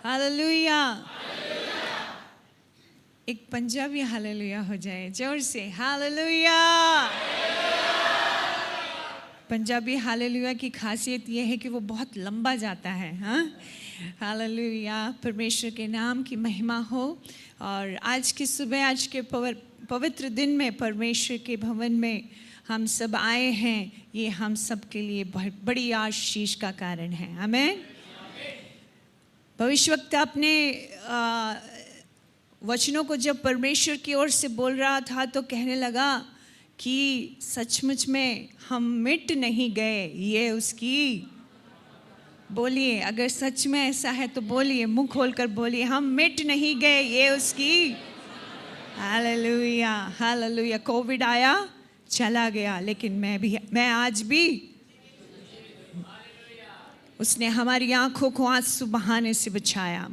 Hallelujah. एक Punjabi hallelujah हो जाए जोर से, हालेलुया। पंजाबी हालेलुया की खासियत यह है कि वो बहुत लंबा जाता है। हाँ, हालेलुया, परमेश्वर के नाम की महिमा हो। और आज की सुबह, आज के पवित्र दिन में परमेश्वर के भवन में हम सब आए हैं, ये हम सब के लिए बहुत बड़ी आशीष का कारण है। आमीन। भविष्यवक्ता अपने वचनों को जब परमेश्वर की ओर से बोल रहा था तो कहने लगा कि सचमुच में हम मिट नहीं गए, ये उसकी, बोलिए अगर सच में ऐसा है तो बोलिए, मुंह खोलकर बोलिए, हम मिट नहीं गए, ये उसकी। Hallelujah, hallelujah. कोविड आया चला गया, लेकिन मैं आज भी, उसने हमारी आंखों को आंसू बहाने से बचाया,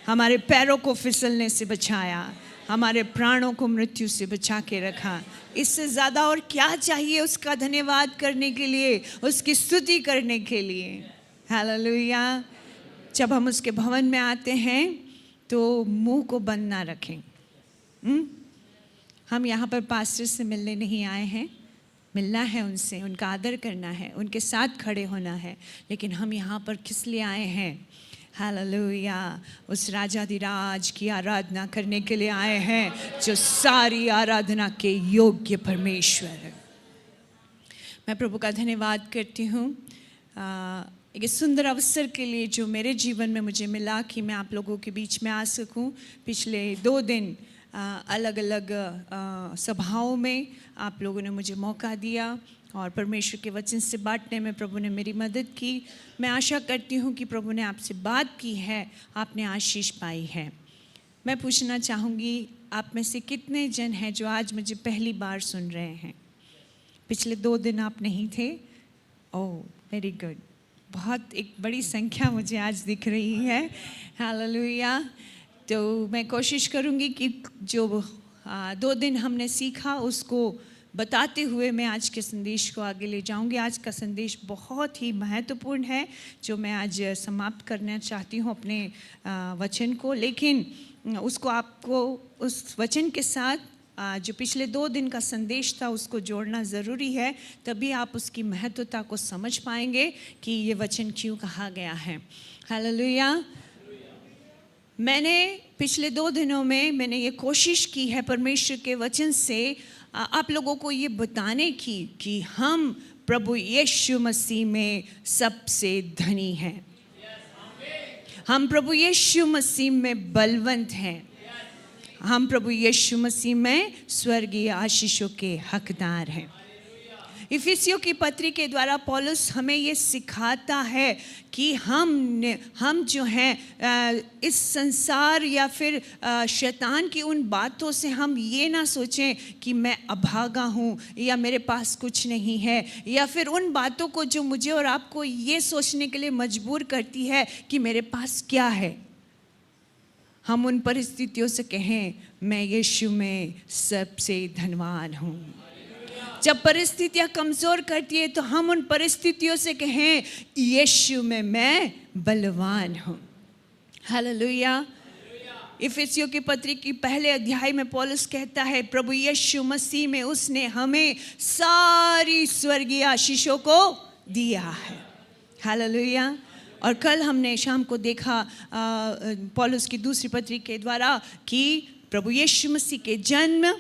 हमारे पैरों को फिसलने से बचाया, हमारे प्राणों को मृत्यु से बचा के रखा। इससे ज़्यादा और क्या चाहिए उसका धन्यवाद करने के लिए, उसकी स्तुति करने के लिए। हालेलुया। जब हम उसके भवन में आते हैं तो मुंह को बंद ना रखें। हम यहाँ पर पास्टर से मिलने नहीं आए हैं, मिलना है उनसे, उनका आदर करना है, उनके साथ खड़े होना है, लेकिन हम यहाँ पर किस लिए आए हैं? हालेलुया, उस राजाधिराज की आराधना करने के लिए आए हैं जो सारी आराधना के योग्य परमेश्वर है। मैं प्रभु का धन्यवाद करती हूँ एक सुंदर अवसर के लिए जो मेरे जीवन में मुझे मिला कि मैं आप लोगों के बीच में आ सकूँ। पिछले 2 दिन अलग अलग सभाओं में आप लोगों ने मुझे मौका दिया और परमेश्वर के वचन से बांटने में प्रभु ने मेरी मदद की। मैं आशा करती हूँ कि प्रभु ने आपसे बात की है, आपने आशीष पाई है। मैं पूछना चाहूँगी, आप में से कितने जन हैं जो आज मुझे पहली बार सुन रहे हैं? पिछले 2 दिन आप नहीं थे? ओह, वेरी गुड। बहुत एक बड़ी संख्या मुझे आज दिख रही है। हालेलुया। तो मैं कोशिश करूँगी कि जो 2 दिन हमने सीखा उसको बताते हुए मैं आज के संदेश को आगे ले जाऊँगी। आज का संदेश बहुत ही महत्वपूर्ण है जो मैं आज समाप्त करना चाहती हूँ अपने वचन को, लेकिन उसको आपको उस वचन के साथ जो पिछले 2 दिन का संदेश था उसको जोड़ना ज़रूरी है, तभी आप उसकी महत्वता को समझ पाएंगे कि ये वचन क्यों कहा गया है। हालेलुया। मैंने पिछले 2 दिनों में मैंने ये कोशिश की है परमेश्वर के वचन से आप लोगों को ये बताने की कि हम प्रभु यीशु मसीह में सबसे धनी हैं, हम प्रभु यीशु मसीह में बलवंत हैं, हम प्रभु यीशु मसीह में स्वर्गीय आशीषों के हकदार हैं। इफिसियों की पत्री के द्वारा पौलुस हमें ये सिखाता है कि हम जो हैं इस संसार या फिर शैतान की उन बातों से हम ये ना सोचें कि मैं अभागा हूँ या मेरे पास कुछ नहीं है, या फिर उन बातों को जो मुझे और आपको ये सोचने के लिए मजबूर करती है कि मेरे पास क्या है। हम उन परिस्थितियों से कहें, मैं यीशु में सबसे धनवान हूँ। जब परिस्थितियाँ कमज़ोर करती है तो हम उन परिस्थितियों से कहें, यीशु में मैं बलवान हूँ। हालेलुया। इफिसियों की पत्री की पहले अध्याय में पौलुस कहता है, प्रभु यीशु मसीह में उसने हमें सारी स्वर्गीय आशीषों को दिया है। हालेलुया। और कल हमने शाम को देखा पौलुस की दूसरी पत्री के द्वारा कि प्रभु यीशु मसीह के जन्म,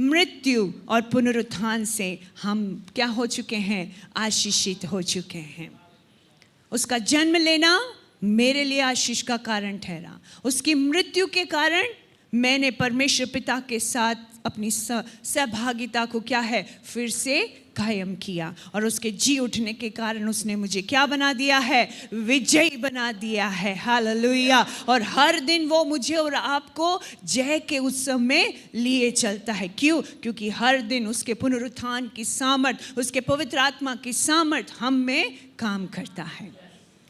मृत्यु और पुनरुत्थान से हम क्या हो चुके हैं? आशीषित हो चुके हैं। उसका जन्म लेना मेरे लिए आशीष का कारण ठहरा, उसकी मृत्यु के कारण मैंने परमेश्वर पिता के साथ अपनी सहभागिता को क्या है? फिर से कायम किया, और उसके जी उठने के कारण उसने मुझे क्या बना दिया है? विजयी बना दिया है। हालेलुया। और हर दिन वो मुझे और आपको जय के उत्सव में लिए चलता है। क्यों? क्योंकि हर दिन उसके पुनरुत्थान की सामर्थ, उसके पवित्र आत्मा की सामर्थ हम में काम करता है।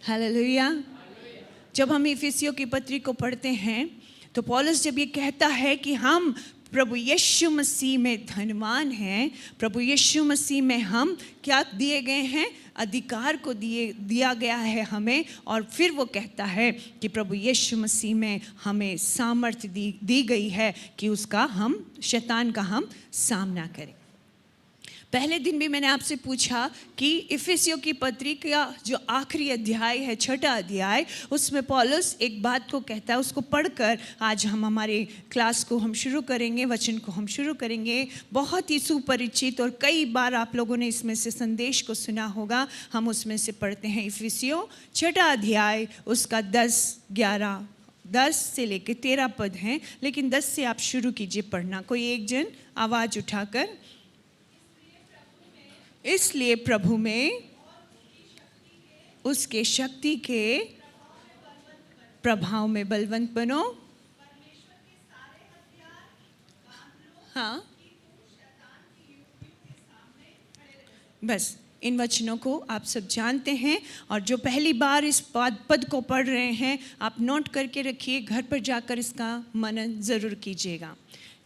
हालेलुया। जब हम इफिसियों की पत्री को पढ़ते हैं तो पौलुस जब ये कहता है कि हम प्रभु यीशु मसीह में धनवान हैं। प्रभु यीशु मसीह में हम क्या दिए गए हैं? अधिकार को दिया गया है हमें। और फिर वो कहता है कि प्रभु यीशु मसीह में हमें सामर्थ्य दी गई है कि उसका हम शैतान का हम सामना करें। पहले दिन भी मैंने आपसे पूछा कि इफिसियों की पत्री का जो आखिरी अध्याय है, 6वां अध्याय, उसमें पौलुस एक बात को कहता है। उसको पढ़कर आज हम हमारे क्लास को हम शुरू करेंगे, वचन को हम शुरू करेंगे। बहुत ही सुपरिचित और कई बार आप लोगों ने इसमें से संदेश को सुना होगा। हम उसमें से पढ़ते हैं इफिसियों 6वां अध्याय, उसका 10 से लेकर 13 पद हैं, लेकिन 10 से आप शुरू कीजिए पढ़ना। कोई एक जन आवाज़ उठाकर। इसलिए प्रभु में उसके शक्ति के प्रभाव में बलवंत बनो। हाँ, बस इन वचनों को आप सब जानते हैं। और जो पहली बार इस पद को पढ़ रहे हैं, आप नोट करके रखिए, घर पर जाकर इसका मनन ज़रूर कीजिएगा।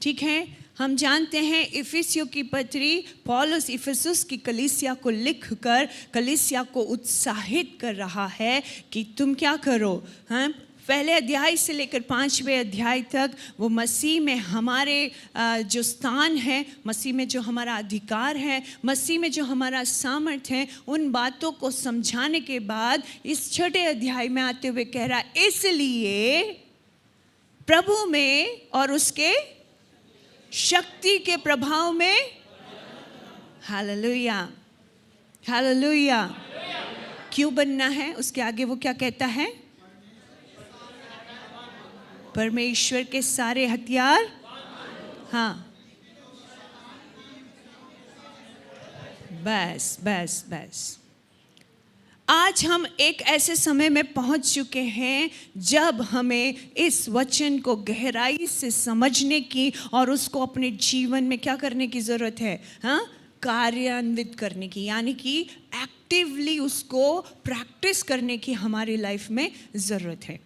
ठीक है, हम जानते हैं इफिसियों की पत्री पौलुस इफिसुस की कलीसिया को लिखकर कलीसिया को उत्साहित कर रहा है कि तुम क्या करो। हाँ, पहले अध्याय से लेकर 5वें अध्याय तक वो मसीह में हमारे जो स्थान है, मसीह में जो हमारा अधिकार है, मसीह में जो हमारा सामर्थ्य है, उन बातों को समझाने के बाद इस 6ठे अध्याय में आते हुए कह रहा है, इसलिए प्रभु में और उसके शक्ति के प्रभाव में, हालेलुया हालेलुया। क्यों बनना है? उसके आगे वो क्या कहता है? परमेश्वर के सारे हथियार। हाँ, बस बस बस। आज हम एक ऐसे समय में पहुंच चुके हैं जब हमें इस वचन को गहराई से समझने की और उसको अपने जीवन में क्या करने की ज़रूरत है? हाँ, कार्यान्वित करने की, यानी कि एक्टिवली उसको प्रैक्टिस करने की हमारी लाइफ में ज़रूरत है।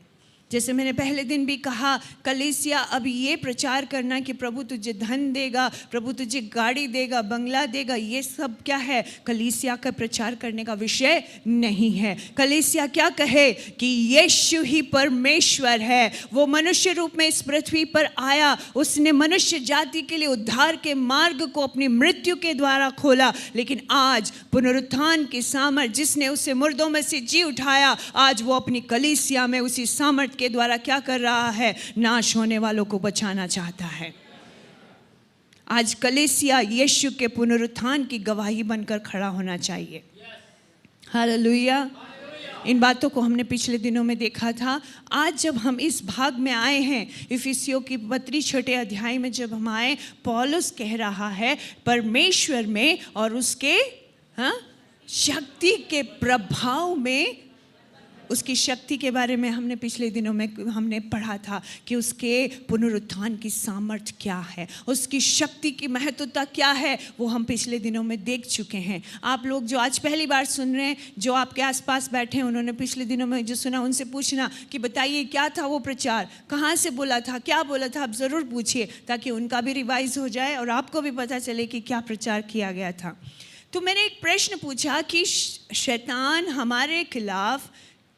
जैसे मैंने पहले दिन भी कहा, कलीसिया अभी ये प्रचार करना कि प्रभु तुझे धन देगा, प्रभु तुझे गाड़ी देगा, बंगला देगा, ये सब क्या है? कलीसिया का प्रचार करने का विषय नहीं है। कलीसिया क्या कहे कि यीशु ही परमेश्वर है। वो मनुष्य रूप में इस पृथ्वी पर आया, उसने मनुष्य जाति के लिए उद्धार के मार्ग को अपनी मृत्यु के द्वारा खोला, लेकिन आज पुनरुत्थान की सामर्थ जिसने उसे मुर्दों में से जी उठाया, आज वो अपनी कलीसिया में उसी सामर्थ के द्वारा क्या कर रहा है? नाश होने वालों को बचाना चाहता है। आज कलीसिया यीशु के पुनरुत्थान की गवाही बनकर खड़ा होना चाहिए। हालेलुया। इन बातों को हमने पिछले दिनों में देखा था। आज जब हम इस भाग में आए हैं, इफिसियों की पत्री 6ठे अध्याय में जब हम आए, पौलुस कह रहा है परमेश्वर में और उसके शक्ति के प्रभाव में। उसकी शक्ति के बारे में हमने पिछले दिनों में हमने पढ़ा था कि उसके पुनरुत्थान की सामर्थ्य क्या है, उसकी शक्ति की महत्वता क्या है, वो हम पिछले दिनों में देख चुके हैं। आप लोग जो आज पहली बार सुन रहे हैं, जो आपके आसपास बैठे हैं, उन्होंने पिछले दिनों में जो सुना, उनसे पूछना कि बताइए क्या था वो प्रचार, कहाँ से बोला था, क्या बोला था। आप ज़रूर पूछिए ताकि उनका भी रिवाइज हो जाए और आपको भी पता चले कि क्या प्रचार किया गया था। तो मैंने एक प्रश्न पूछा कि शैतान हमारे खिलाफ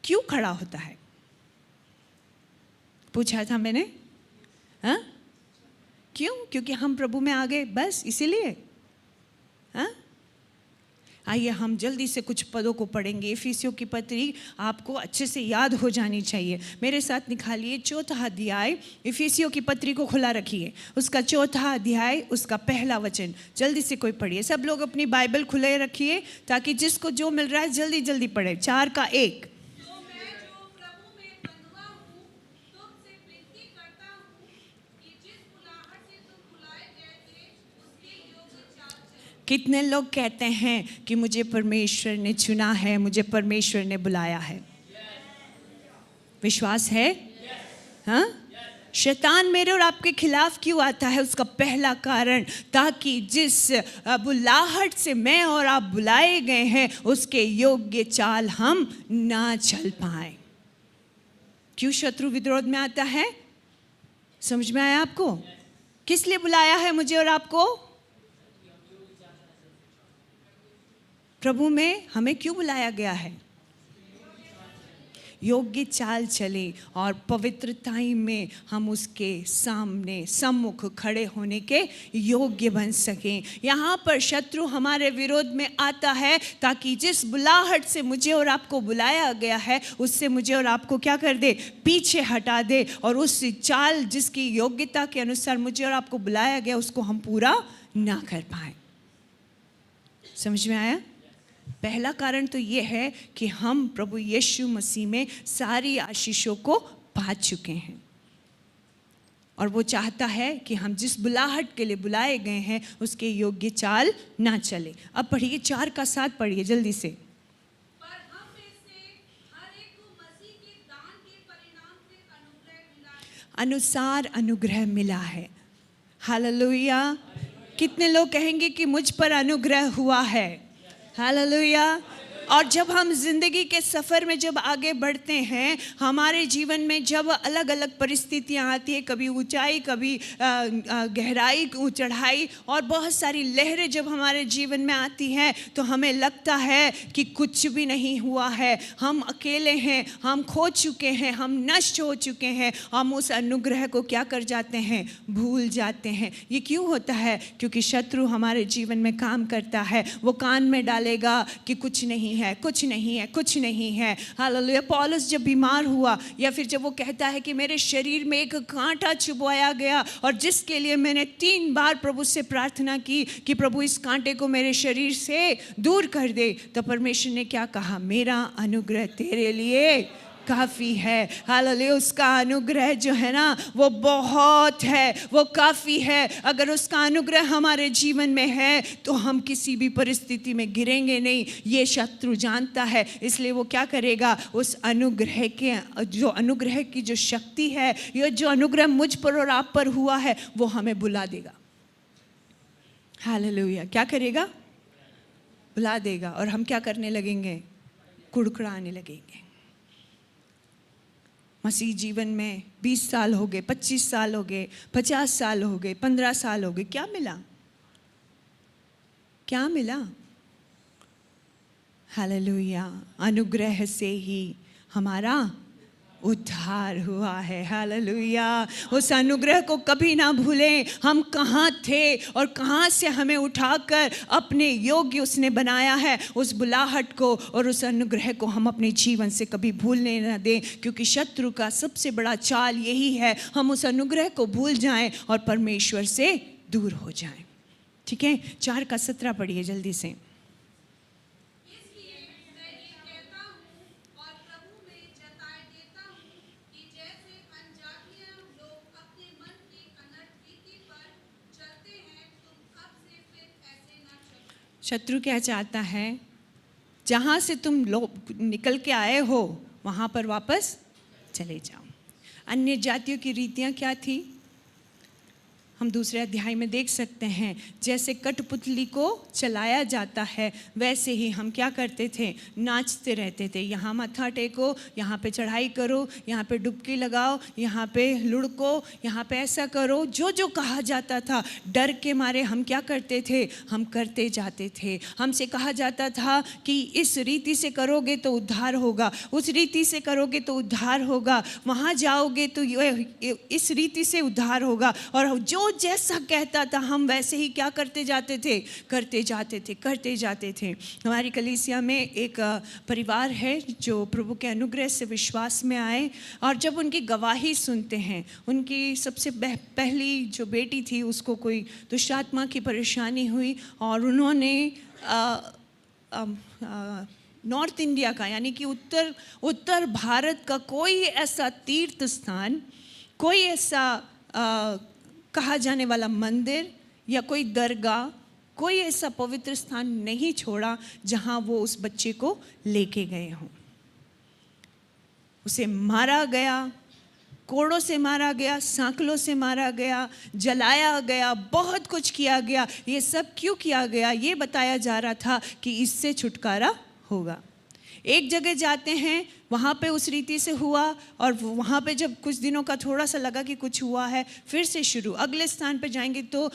क्यों खड़ा होता है? पूछा था मैंने। हाँ, क्यों? क्योंकि हम प्रभु में आ गए, बस इसीलिए। हाँ, आइए हम जल्दी से कुछ पदों को पढ़ेंगे। इफिसियों की पत्री आपको अच्छे से याद हो जानी चाहिए। मेरे साथ निकालिए 4था अध्याय, इफिसियों की पत्री को खुला रखिए, उसका 4था अध्याय, उसका पहला वचन। जल्दी से कोई पढ़िए। सब लोग अपनी बाइबल खुले रखिए ताकि जिसको जो मिल रहा है जल्दी जल्दी पढ़े। 4 का 1। कितने लोग कहते हैं कि मुझे परमेश्वर ने चुना है, मुझे परमेश्वर ने बुलाया है? विश्वास है? हाँ? शैतान मेरे और आपके खिलाफ क्यों आता है? उसका पहला कारण, ताकि जिस बुलाहट से मैं और आप बुलाए गए हैं उसके योग्य चाल हम ना चल पाए। क्यों शत्रु विरोध में आता है? समझ में आया आपको? किस लिए बुलाया है मुझे और आपको? प्रभु में हमें क्यों बुलाया गया है? योग्य चाल चले और पवित्रताई में हम उसके सामने सम्मुख खड़े होने के योग्य बन सकें। यहाँ पर शत्रु हमारे विरोध में आता है ताकि जिस बुलाहट से मुझे और आपको बुलाया गया है उससे मुझे और आपको क्या कर दे? पीछे हटा दे, और उस चाल जिसकी योग्यता के अनुसार मुझे और आपको बुलाया गया उसको हम पूरा ना कर पाए। समझ में आया? पहला कारण तो ये है कि हम प्रभु यीशु मसीह में सारी आशीषों को पा चुके हैं, और वो चाहता है कि हम जिस बुलाहट के लिए बुलाए गए हैं उसके योग्य चाल ना चले। अब पढ़िए 4 का 7 पढ़िए जल्दी से। पर हम में से हर एक को मसीह के दान के परिणाम से अनुग्रह मिला है। अनुसार अनुग्रह मिला है। हालेलुया। कितने लोग कहेंगे कि मुझ पर अनुग्रह हुआ है? हालेलुया। और जब हम जिंदगी के सफ़र में जब आगे बढ़ते हैं, हमारे जीवन में जब अलग अलग परिस्थितियां आती है, कभी ऊंचाई, कभी गहराई, चढ़ाई और बहुत सारी लहरें जब हमारे जीवन में आती हैं, तो हमें लगता है कि कुछ भी नहीं हुआ है, हम अकेले हैं, हम खो चुके हैं, हम नष्ट हो चुके हैं। हम उस अनुग्रह को क्या कर जाते हैं? भूल जाते हैं। ये क्यों होता है? क्योंकि शत्रु हमारे जीवन में काम करता है। वो कान में डालेगा कि कुछ नहीं है, कुछ नहीं है, कुछ नहीं है। हालेलुया। पौलुस जब बीमार हुआ, या फिर जब वो कहता है कि मेरे शरीर में एक कांटा चुभवाया गया, और जिसके लिए मैंने 3 बार प्रभु से प्रार्थना की कि प्रभु इस कांटे को मेरे शरीर से दूर कर दे, तो परमेश्वर ने क्या कहा? मेरा अनुग्रह तेरे लिए काफ़ी है। हालेलुया। उसका अनुग्रह जो है ना वो बहुत है, वो काफ़ी है। अगर उसका अनुग्रह हमारे जीवन में है तो हम किसी भी परिस्थिति में गिरेंगे नहीं। ये शत्रु जानता है, इसलिए वो क्या करेगा? उस अनुग्रह के जो अनुग्रह की जो शक्ति है, ये जो अनुग्रह मुझ पर और आप पर हुआ है, वो हमें बुला देगा। हालेलुया। क्या करेगा? बुला देगा, और हम क्या करने लगेंगे? कुड़कुड़ाने लगेंगे। मसीह जीवन में 20 साल हो गए, 25 साल हो गए, 50 साल हो गए, 15 साल हो गए, क्या मिला? क्या मिला? हालेलुया। अनुग्रह से ही हमारा उद्धार हुआ है। हालेलुया। उस अनुग्रह को कभी ना भूलें। हम कहाँ थे और कहाँ से हमें उठाकर अपने योग्य उसने बनाया है। उस बुलाहट को और उस अनुग्रह को हम अपने जीवन से कभी भूलने ना दें, क्योंकि शत्रु का सबसे बड़ा चाल यही है, हम उस अनुग्रह को भूल जाएं और परमेश्वर से दूर हो जाएं। ठीक है? 4 का 17 पढ़िए जल्दी से। शत्रु क्या चाहता है? जहाँ से तुम लोग निकल के आए हो वहाँ पर वापस चले जाओ। अन्य जातियों की रीतियाँ क्या थी? हम दूसरे अध्याय में देख सकते हैं। जैसे कठपुतली को चलाया जाता है, वैसे ही हम क्या करते थे? नाचते रहते थे। यहाँ माथा टेको, यहाँ पे चढ़ाई करो, यहाँ पे डुबकी लगाओ, यहाँ पे लुढ़को, यहाँ पे ऐसा करो। जो जो कहा जाता था, डर के मारे हम क्या करते थे? हम करते जाते थे। हमसे कहा जाता था कि इस रीति से करोगे तो उद्धार होगा, उस रीति से करोगे तो उद्धार होगा, वहाँ जाओगे तो इस रीति से उद्धार होगा। और जो जैसा कहता था हम वैसे ही क्या करते जाते थे? करते जाते थे। हमारी कलीसिया में एक परिवार है जो प्रभु के अनुग्रह से विश्वास में आए, और जब उनकी गवाही सुनते हैं, उनकी सबसे पहली जो बेटी थी उसको कोई दुष्ट आत्मा की परेशानी हुई, और उन्होंने नॉर्थ इंडिया का यानी कि उत्तर भारत का कोई ऐसा तीर्थ स्थान, कोई ऐसा कहा जाने वाला मंदिर या कोई दरगाह, कोई ऐसा पवित्र स्थान नहीं छोड़ा जहां वो उस बच्चे को लेके गए हों। उसे मारा गया, कोड़ों से मारा गया, सांकलों से मारा गया, जलाया गया, बहुत कुछ किया गया। ये सब क्यों किया गया? ये बताया जा रहा था कि इससे छुटकारा होगा। एक जगह जाते हैं, वहाँ पे उस रीति से हुआ, और वहाँ पे जब कुछ दिनों का थोड़ा सा लगा कि कुछ हुआ है, फिर से शुरू, अगले स्थान पे जाएंगे तो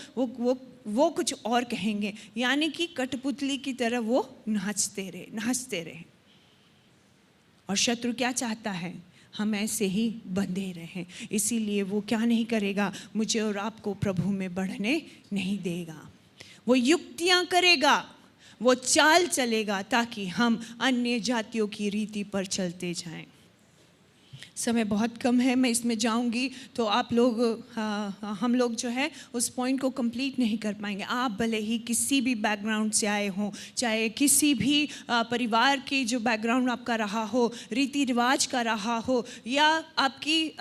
वो कुछ और कहेंगे। यानी कि कठपुतली की तरह वो नाचते रहे। और शत्रु क्या चाहता है? हम ऐसे ही बंधे रहें। इसीलिए वो क्या नहीं करेगा? मुझे और आपको प्रभु में बढ़ने नहीं देगा। वो युक्तियां करेगा, वो चाल चलेगा, ताकि हम अन्य जातियों की रीति पर चलते जाएं। समय बहुत कम है, मैं इसमें जाऊंगी तो आप लोग हम लोग जो है उस पॉइंट को कंप्लीट नहीं कर पाएंगे। आप भले ही किसी भी बैकग्राउंड से आए हों, चाहे किसी भी परिवार की जो बैकग्राउंड आपका रहा हो, रीति रिवाज का रहा हो, या आपकी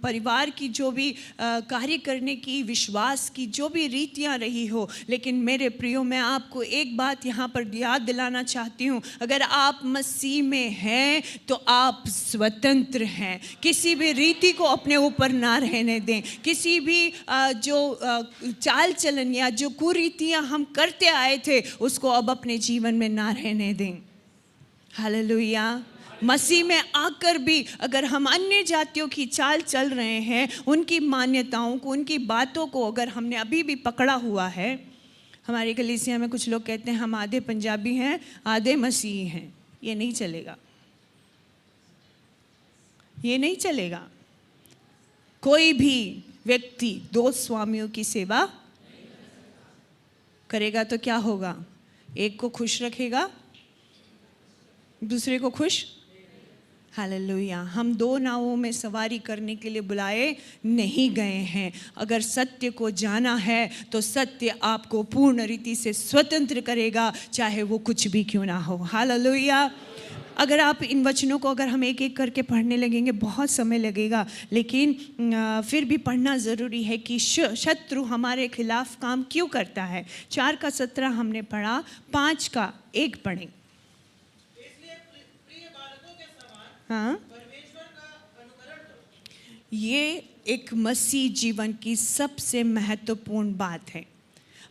परिवार की जो भी कार्य करने की, विश्वास की जो भी रीतियां रही हो, लेकिन मेरे प्रियो, मैं आपको एक बात यहाँ पर याद दिलाना चाहती हूँ। अगर आप मसीह में हैं तो आप स्वतंत्र हैं। किसी भी रीति को अपने ऊपर ना रहने दें। किसी भी जो चाल चलन या जो कुरीतियां हम करते आए थे, उसको अब अपने जीवन में ना रहने दें। हालेलुया। मसीह में आकर भी अगर हम अन्य जातियों की चाल चल रहे हैं, उनकी मान्यताओं को, उनकी बातों को अगर हमने अभी भी पकड़ा हुआ है, हमारे कलीसिया में कुछ लोग कहते हैं हम आधे पंजाबी हैं, आधे मसीही हैं। ये नहीं चलेगा, ये नहीं चलेगा। कोई भी व्यक्ति दो स्वामियों की सेवा करेगा तो क्या होगा? एक को खुश रखेगा, दूसरे को खुश। हालेलुया। हम दो नावों में सवारी करने के लिए बुलाए नहीं गए हैं। अगर सत्य को जाना है तो सत्य आपको पूर्ण रीति से स्वतंत्र करेगा, चाहे वो कुछ भी क्यों ना हो। हालेलुया। अगर आप इन वचनों को अगर हम एक एक करके पढ़ने लगेंगे, बहुत समय लगेगा, लेकिन फिर भी पढ़ना ज़रूरी है कि शत्रु हमारे खिलाफ काम क्यों करता है। 4 का 17 हमने पढ़ा, 5 का 1 पढ़ें। हाँ, परमेश्वर का अनुकरण करो। ये एक मसीह जीवन की सबसे महत्वपूर्ण बात है।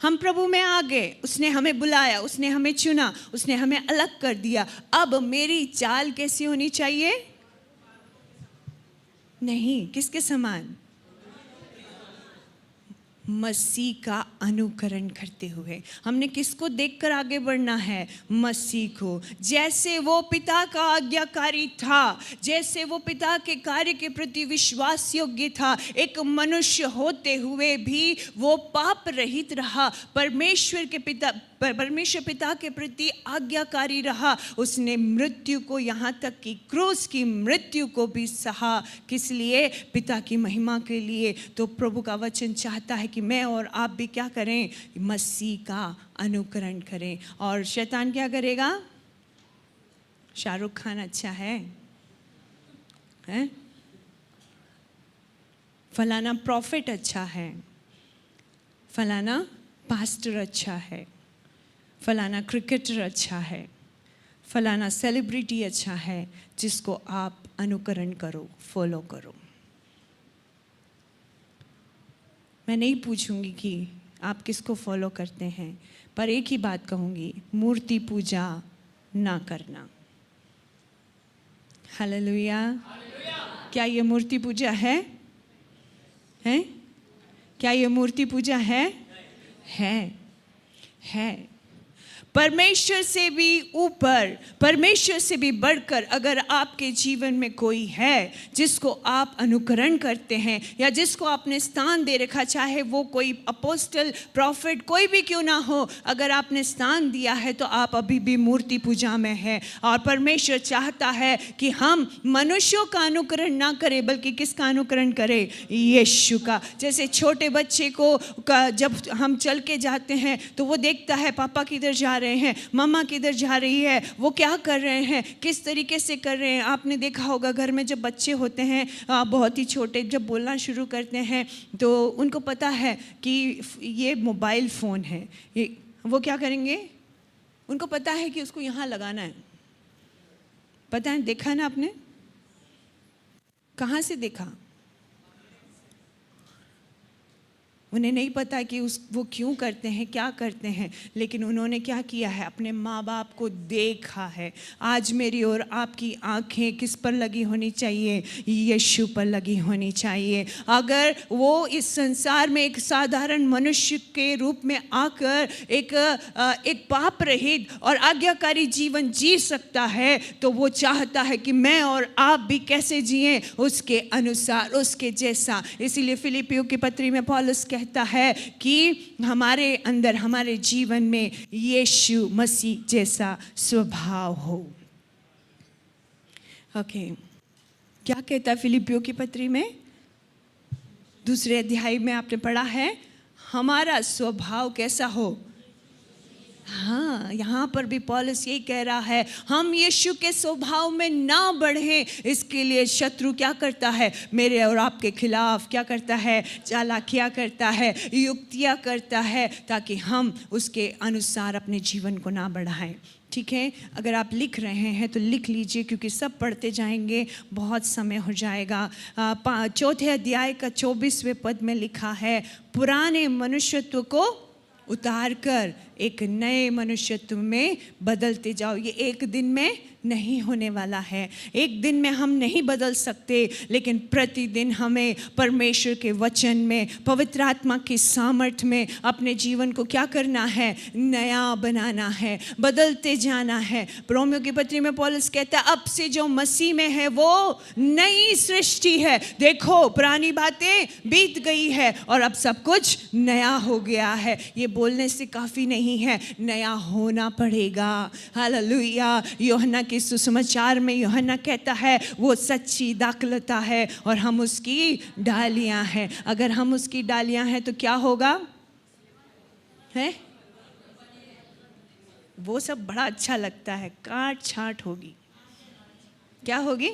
हम प्रभु में आ गए, उसने हमें बुलाया, उसने हमें चुना, उसने हमें अलग कर दिया। अब मेरी चाल कैसी होनी चाहिए? नहीं, किसके समान? मसीह का अनुकरण करते हुए। हमने किसको देखकर आगे बढ़ना है? मसीह को। जैसे वो पिता का आज्ञाकारी था, जैसे वो पिता के कार्य के प्रति विश्वास योग्य था, एक मनुष्य होते हुए भी वो पाप रहित रहा, परमेश्वर पिता के प्रति आज्ञाकारी रहा। उसने मृत्यु को, यहाँ तक कि क्रूस की मृत्यु को भी सहा। किस लिए? पिता की महिमा के लिए। तो प्रभु का वचन चाहता है कि मैं और आप भी क्या करें? मसीह का अनुकरण करें। और शैतान क्या करेगा? शाहरुख खान अच्छा है, हैं? फलाना प्रॉफिट अच्छा है, फलाना पास्टर अच्छा है, फलाना क्रिकेटर अच्छा है, फलाना सेलिब्रिटी अच्छा है, जिसको आप अनुकरण करो, फॉलो करो। मैं नहीं पूछूंगी कि आप किसको फॉलो करते हैं, पर एक ही बात कहूंगी, मूर्ति पूजा ना करना। हालेलुया। क्या ये मूर्ति पूजा है? हैं? क्या ये मूर्ति पूजा है? है। परमेश्वर से भी ऊपर, परमेश्वर से भी बढ़कर अगर आपके जीवन में कोई है जिसको आप अनुकरण करते हैं, या जिसको आपने स्थान दे रखा, चाहे वो कोई अपोस्टल, प्रॉफिट, कोई भी क्यों ना हो, अगर आपने स्थान दिया है तो आप अभी भी मूर्ति पूजा में है। और परमेश्वर चाहता है कि हम मनुष्यों का अनुकरण ना करें, बल्कि किसका अनुकरण करें? यीशु का। जैसे छोटे बच्चे को जब हम चल के जाते हैं तो वो देखता है पापा किधर जा रहे हैं, मम्मा किधर जा रही है, वो क्या कर रहे हैं, किस तरीके से कर रहे हैं। आपने देखा होगा घर में जब बच्चे होते हैं, बहुत ही छोटे, जब बोलना शुरू करते हैं तो उनको पता है कि ये मोबाइल फ़ोन है, ये वो क्या करेंगे? उनको पता है कि उसको यहाँ लगाना है। पता है, देखा ना आपने? कहाँ से देखा? उन्हें नहीं पता कि वो क्यों करते हैं, क्या करते हैं, लेकिन उन्होंने क्या किया है, अपने माँ बाप को देखा है। आज मेरी और आपकी आंखें किस पर लगी होनी चाहिए? यीशु पर लगी होनी चाहिए। अगर वो इस संसार में एक साधारण मनुष्य के रूप में आकर एक पाप रहित और आज्ञाकारी जीवन जी सकता है, तो वो चाहता है कि मैं और आप भी कैसे जिएं, उसके अनुसार, उसके जैसा। इसीलिए फिलिपियों की पत्री में पौलुस कहता है कि हमारे अंदर, हमारे जीवन में यीशु मसीह जैसा स्वभाव हो। ओके, क्या कहता है फिलिपियों की पत्री में? दूसरे अध्याय में आपने पढ़ा है, हमारा स्वभाव कैसा हो। हाँ, यहाँ पर भी पौलुस यही कह रहा है, हम यीशु के स्वभाव में ना बढ़ें, इसके लिए शत्रु क्या करता है? मेरे और आपके खिलाफ क्या करता है? चालाकियाँ करता है, युक्तियाँ करता है, ताकि हम उसके अनुसार अपने जीवन को ना बढ़ाएं। ठीक है, अगर आप लिख रहे हैं तो लिख लीजिए, क्योंकि सब पढ़ते जाएंगे, बहुत समय हो जाएगा। 4 अध्याय का 24वें पद में लिखा है, पुराने मनुष्यत्व को उतार कर एक नए मनुष्यत्व में बदलते जाओ। ये एक दिन में नहीं होने वाला है, एक दिन में हम नहीं बदल सकते, लेकिन प्रतिदिन हमें परमेश्वर के वचन में, पवित्र आत्मा की सामर्थ्य में अपने जीवन को क्या करना है? नया बनाना है, बदलते जाना है। रोमियो की पत्री में पौलुस कहता है, अब से जो मसीह में है वो नई सृष्टि है, देखो पुरानी बातें बीत गई है और अब सब कुछ नया हो गया है। ये बोलने से काफ़ी नहीं है, नया होना पड़ेगा। हालेलुया। यूहन्ना के सुसमाचार में यूहन्ना कहता है, वो सच्ची दाखलता है और हम उसकी डालियां हैं। अगर हम उसकी डालियां हैं तो क्या होगा? है वो सब बड़ा अच्छा लगता है, काट छाट होगी। क्या होगी?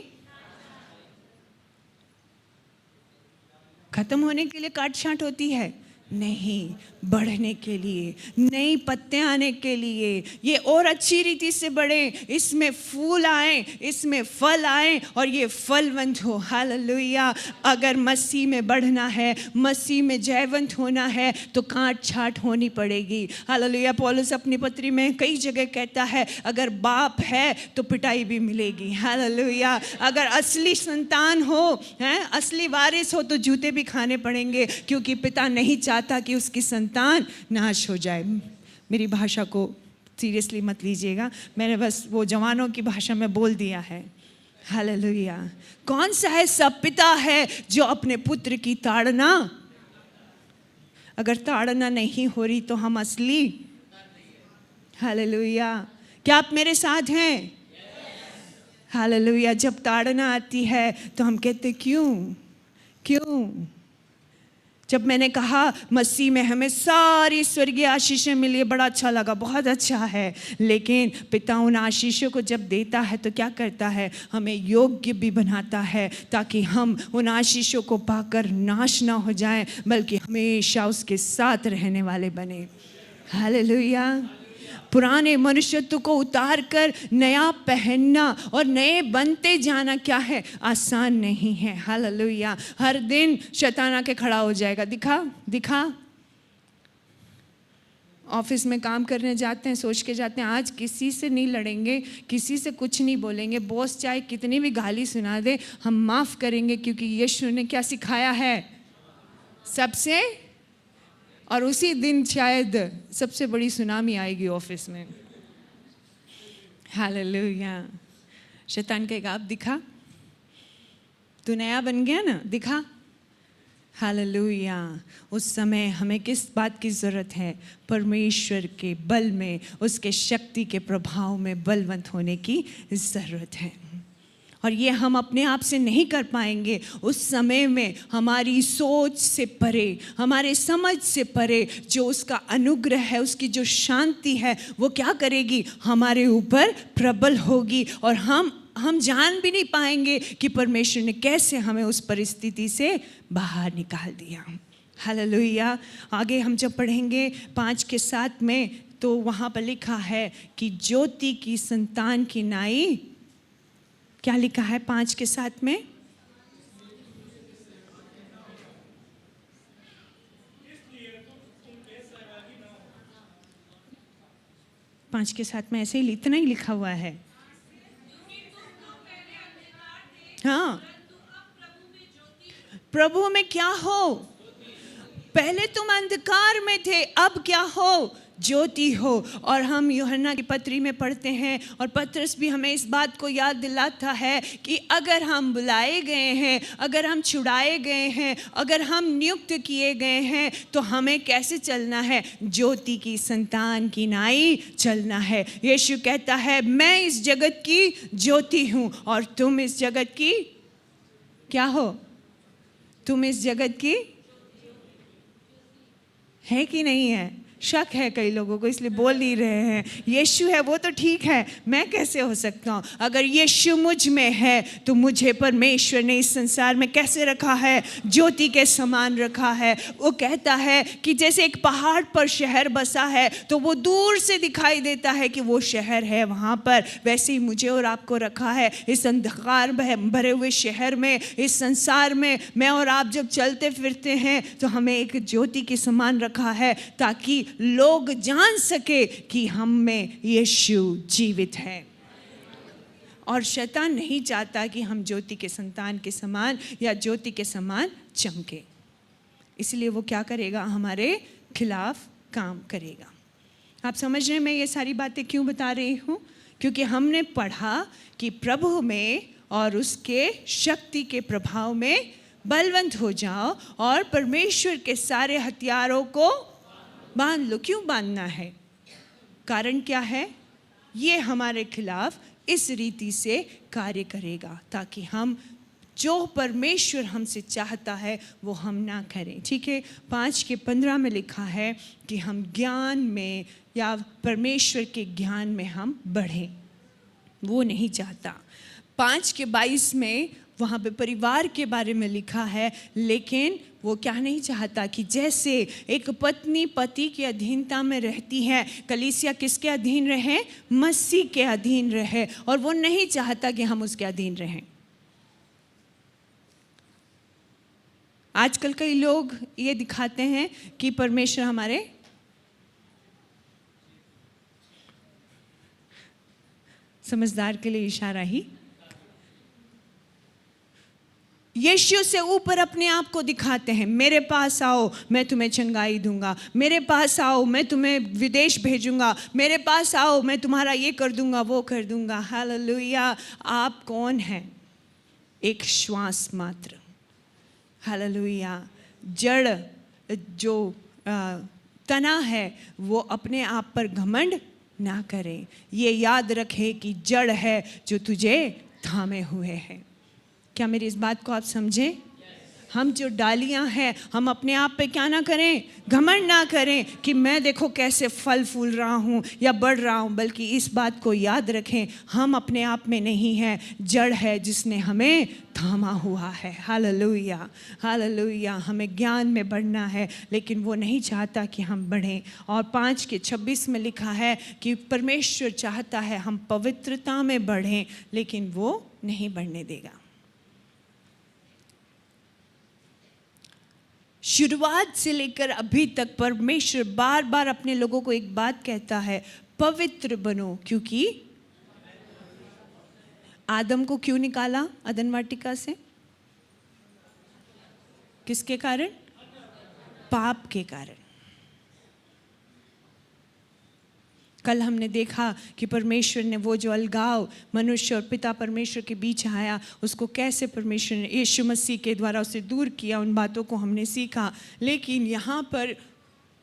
खत्म होने के लिए काट छाट होती है? नहीं, बढ़ने के लिए, नई पत्ते आने के लिए, ये और अच्छी रीति से बढ़े, इसमें फूल आए, इसमें फल आए और ये फलवंत हो। हालेलुया। अगर मसीह में बढ़ना है, मसीह में जयवंत होना है, तो काट छाट होनी पड़ेगी। हालेलुया। पौलुस अपनी पत्री में कई जगह कहता है, अगर बाप है तो पिटाई भी मिलेगी। हालेलुया। अगर असली संतान हो, हैं, असली वारिस हो, तो जूते भी खाने पड़ेंगे, क्योंकि पिता नहीं चाहता कि उसकी संतान नाश हो जाए। मेरी भाषा को सीरियसली मत लीजिएगा, मैंने बस वो जवानों की भाषा में बोल दिया है। हालेलुया। कौन सा है सब पिता है जो अपने पुत्र की ताड़ना, अगर ताड़ना नहीं हो रही तो हम असली। हालेलुया। क्या आप मेरे साथ हैं? हालेलुया। जब ताड़ना आती है तो हम कहते क्यों? जब मैंने कहा मसीह में हमें सारी स्वर्गीय आशीषें मिली, बड़ा अच्छा लगा, बहुत अच्छा है, लेकिन पिता उन आशीषों को जब देता है तो क्या करता है? हमें योग्य भी बनाता है, ताकि हम उन आशीषों को पाकर नाश ना हो जाएं, बल्कि हमेशा उसके साथ रहने वाले बने। हालेलुया। पुराने मनुष्यत्व को उतार कर नया पहनना और नए बनते जाना क्या है? आसान नहीं है। हालेलुया। हर दिन शैतान आके खड़ा हो जाएगा, दिखा। ऑफिस में काम करने जाते हैं, सोच के जाते हैं आज किसी से नहीं लड़ेंगे, किसी से कुछ नहीं बोलेंगे, बॉस चाहे कितनी भी गाली सुना दे हम माफ़ करेंगे, क्योंकि यीशु ने क्या सिखाया है? सबसे, और उसी दिन शायद सबसे बड़ी सुनामी आएगी ऑफिस में। हालेलुया। शैतान कहेगा, अब दिखा, तू नया बन गया ना, दिखा। हालेलुया। उस समय हमें किस बात की ज़रूरत है? परमेश्वर के बल में, उसके शक्ति के प्रभाव में बलवंत होने की ज़रूरत है। और ये हम अपने आप से नहीं कर पाएंगे। उस समय में हमारी सोच से परे, हमारे समझ से परे जो उसका अनुग्रह है, उसकी जो शांति है, वो क्या करेगी? हमारे ऊपर प्रबल होगी और हम जान भी नहीं पाएंगे कि परमेश्वर ने कैसे हमें उस परिस्थिति से बाहर निकाल दिया। हालेलुया। आगे हम जब पढ़ेंगे 5 के 7 में, तो वहाँ पर लिखा है कि ज्योति की संतान की नाई, क्या लिखा है 5 के 7 में? 5 के साथ में ऐसे ही इतना ही लिखा हुआ है। हाँ, प्रभु में क्या हो? पहले तुम अंधकार में थे, अब क्या हो? ज्योति हो। और हम यूहन्ना की पत्री में पढ़ते हैं, और पतरस भी हमें इस बात को याद दिलाता है कि अगर हम बुलाए गए हैं, अगर हम छुड़ाए गए हैं, अगर हम नियुक्त किए गए हैं, तो हमें कैसे चलना है? ज्योति की संतान की नाई चलना है। यीशु कहता है, मैं इस जगत की ज्योति हूँ और तुम इस जगत की क्या हो? तुम इस जगत की है कि नहीं है? शक है कई लोगों को, इसलिए बोल नहीं रहे हैं। यीशु है वो तो ठीक है, मैं कैसे हो सकता हूँ? अगर यीशु मुझ में है तो मुझे परमेश्वर ने इस संसार में कैसे रखा है? ज्योति के समान रखा है। वो कहता है कि जैसे एक पहाड़ पर शहर बसा है तो वो दूर से दिखाई देता है कि वो शहर है वहाँ पर, वैसे ही मुझे और आपको रखा है इस अंधकार भरे हुए शहर में, इस संसार में। मैं और आप जब चलते फिरते हैं तो हमें एक ज्योति के समान रखा है, ताकि लोग जान सके कि हम में यीशु जीवित है। और शैतान नहीं चाहता कि हम ज्योति के संतान के समान या ज्योति के समान चमके, इसलिए वो क्या करेगा? हमारे खिलाफ काम करेगा। आप समझ रहे हैं मैं ये सारी बातें क्यों बता रही हूँ? क्योंकि हमने पढ़ा कि प्रभु में और उसके शक्ति के प्रभाव में बलवंत हो जाओ और परमेश्वर के सारे हथियारों को बांध लो। क्यों बांधना है? कारण क्या है? ये हमारे खिलाफ इस रीति से कार्य करेगा ताकि हम जो परमेश्वर हमसे चाहता है वो हम ना करें। ठीक है, 5:15 में लिखा है कि हम ज्ञान में या परमेश्वर के ज्ञान में हम बढ़ें, वो नहीं चाहता। 5:22 में वहाँ पे परिवार के बारे में लिखा है, लेकिन वो क्या नहीं चाहता कि जैसे एक पत्नी पति की अधीनता में रहती है, कलीसिया किसके अधीन रहे? मसीह के अधीन रहे, और वो नहीं चाहता कि हम उसके अधीन रहें। आजकल कई लोग ये दिखाते हैं कि परमेश्वर हमारे समझदार के लिए इशारा ही, यीशु से ऊपर अपने आप को दिखाते हैं। मेरे पास आओ, मैं तुम्हें चंगाई दूंगा। मेरे पास आओ, मैं तुम्हें विदेश भेजूंगा। मेरे पास आओ, मैं तुम्हारा ये कर दूंगा, वो कर दूंगा। हालेलुया। आप कौन हैं? एक श्वास मात्र। हालेलुया। जड़ जो तना है वो अपने आप पर घमंड ना करें। ये याद रखे कि जड़ है जो तुझे थामे हुए है। क्या मेरी इस बात को आप समझें? हम जो डालियां हैं, हम अपने आप पे क्या ना करें? घमंड ना करें कि मैं देखो कैसे फल फूल रहा हूँ या बढ़ रहा हूँ, बल्कि इस बात को याद रखें हम अपने आप में नहीं हैं, जड़ है जिसने हमें थामा हुआ है। Hallelujah, hallelujah. हमें ज्ञान में बढ़ना है, लेकिन वो नहीं चाहता कि हम बढ़ें। और 5:26 में लिखा है कि परमेश्वर चाहता है हम पवित्रता में बढ़ें, लेकिन वो नहीं बढ़ने देगा। शुरुआत से लेकर अभी तक परमेश्वर बार बार अपने लोगों को एक बात कहता है, पवित्र बनो। क्योंकि आदम को क्यों निकाला अदन वाटिका से? किसके कारण? पाप के कारण। कल हमने देखा कि परमेश्वर ने वो जो अलगाव मनुष्य और पिता परमेश्वर के बीच आया, उसको कैसे परमेश्वर ने यीशु मसीह के द्वारा उसे दूर किया। उन बातों को हमने सीखा। लेकिन यहाँ पर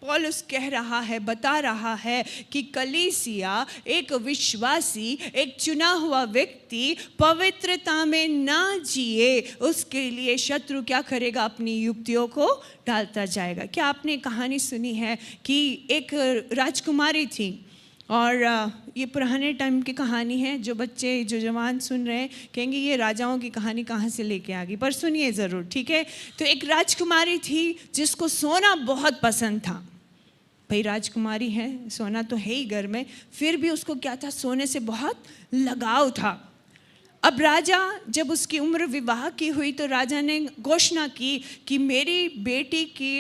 पौलुस कह रहा है, बता रहा है कि कलीसिया, एक विश्वासी, एक चुना हुआ व्यक्ति पवित्रता में ना जिए, उसके लिए शत्रु क्या करेगा? अपनी युक्तियों को डालता जाएगा। क्या आपने कहानी सुनी है कि एक राजकुमारी थी, और ये पुराने टाइम की कहानी है। जो बच्चे, जो जवान सुन रहे हैं कहेंगे ये राजाओं की कहानी कहाँ से लेके आ गई, पर सुनिए ज़रूर, ठीक है। तो एक राजकुमारी थी जिसको सोना बहुत पसंद था। भाई राजकुमारी है, सोना तो है ही घर में, फिर भी उसको क्या था? सोने से बहुत लगाव था। अब राजा जब उसकी उम्र विवाह की हुई तो राजा ने घोषणा की कि मेरी बेटी की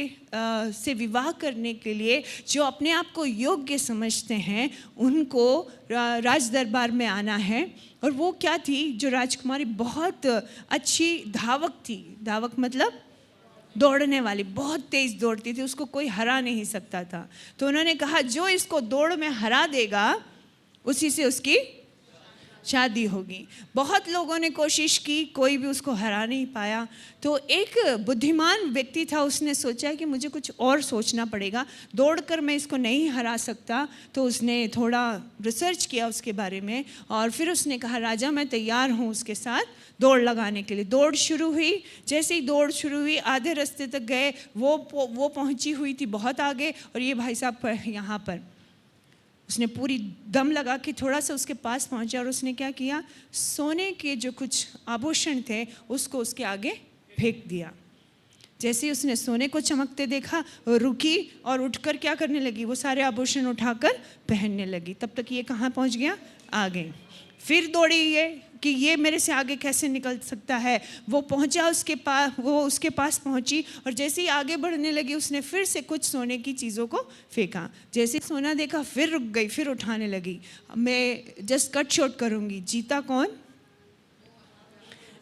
से विवाह करने के लिए जो अपने आप को योग्य समझते हैं उनको राज दरबार में आना है। और वो क्या थी, जो राजकुमारी बहुत अच्छी धावक थी। धावक मतलब दौड़ने वाली, बहुत तेज़ दौड़ती थी, उसको कोई हरा नहीं सकता था। तो उन्होंने कहा जो इसको दौड़ में हरा देगा उसी से उसकी शादी होगी। बहुत लोगों ने कोशिश की, कोई भी उसको हरा नहीं पाया। तो एक बुद्धिमान व्यक्ति था, उसने सोचा कि मुझे कुछ और सोचना पड़ेगा, दौड़कर मैं इसको नहीं हरा सकता। तो उसने थोड़ा रिसर्च किया उसके बारे में और फिर उसने कहा राजा मैं तैयार हूँ उसके साथ दौड़ लगाने के लिए। दौड़ शुरू हुई। जैसे ही दौड़ शुरू हुई आधे रास्ते तक गए, वो पहुँची हुई थी बहुत आगे और ये भाई साहब यहाँ पर। उसने पूरी दम लगा के थोड़ा सा उसके पास पहुंचा और उसने क्या किया, सोने के जो कुछ आभूषण थे उसको उसके आगे फेंक दिया। जैसे ही उसने सोने को चमकते देखा, रुकी और उठकर क्या करने लगी, वो सारे आभूषण उठाकर पहनने लगी। तब तक ये कहाँ पहुंच गया, आगे। फिर दौड़ी ये कि ये मेरे से आगे कैसे निकल सकता है। वो पहुंचा उसके पास, वो उसके पास पहुंची और जैसे ही आगे बढ़ने लगी उसने फिर से कुछ सोने की चीज़ों को फेंका। जैसे ही सोना देखा फिर रुक गई, फिर उठाने लगी। मैं जस्ट कट शॉर्ट करूँगी, जीता कौन,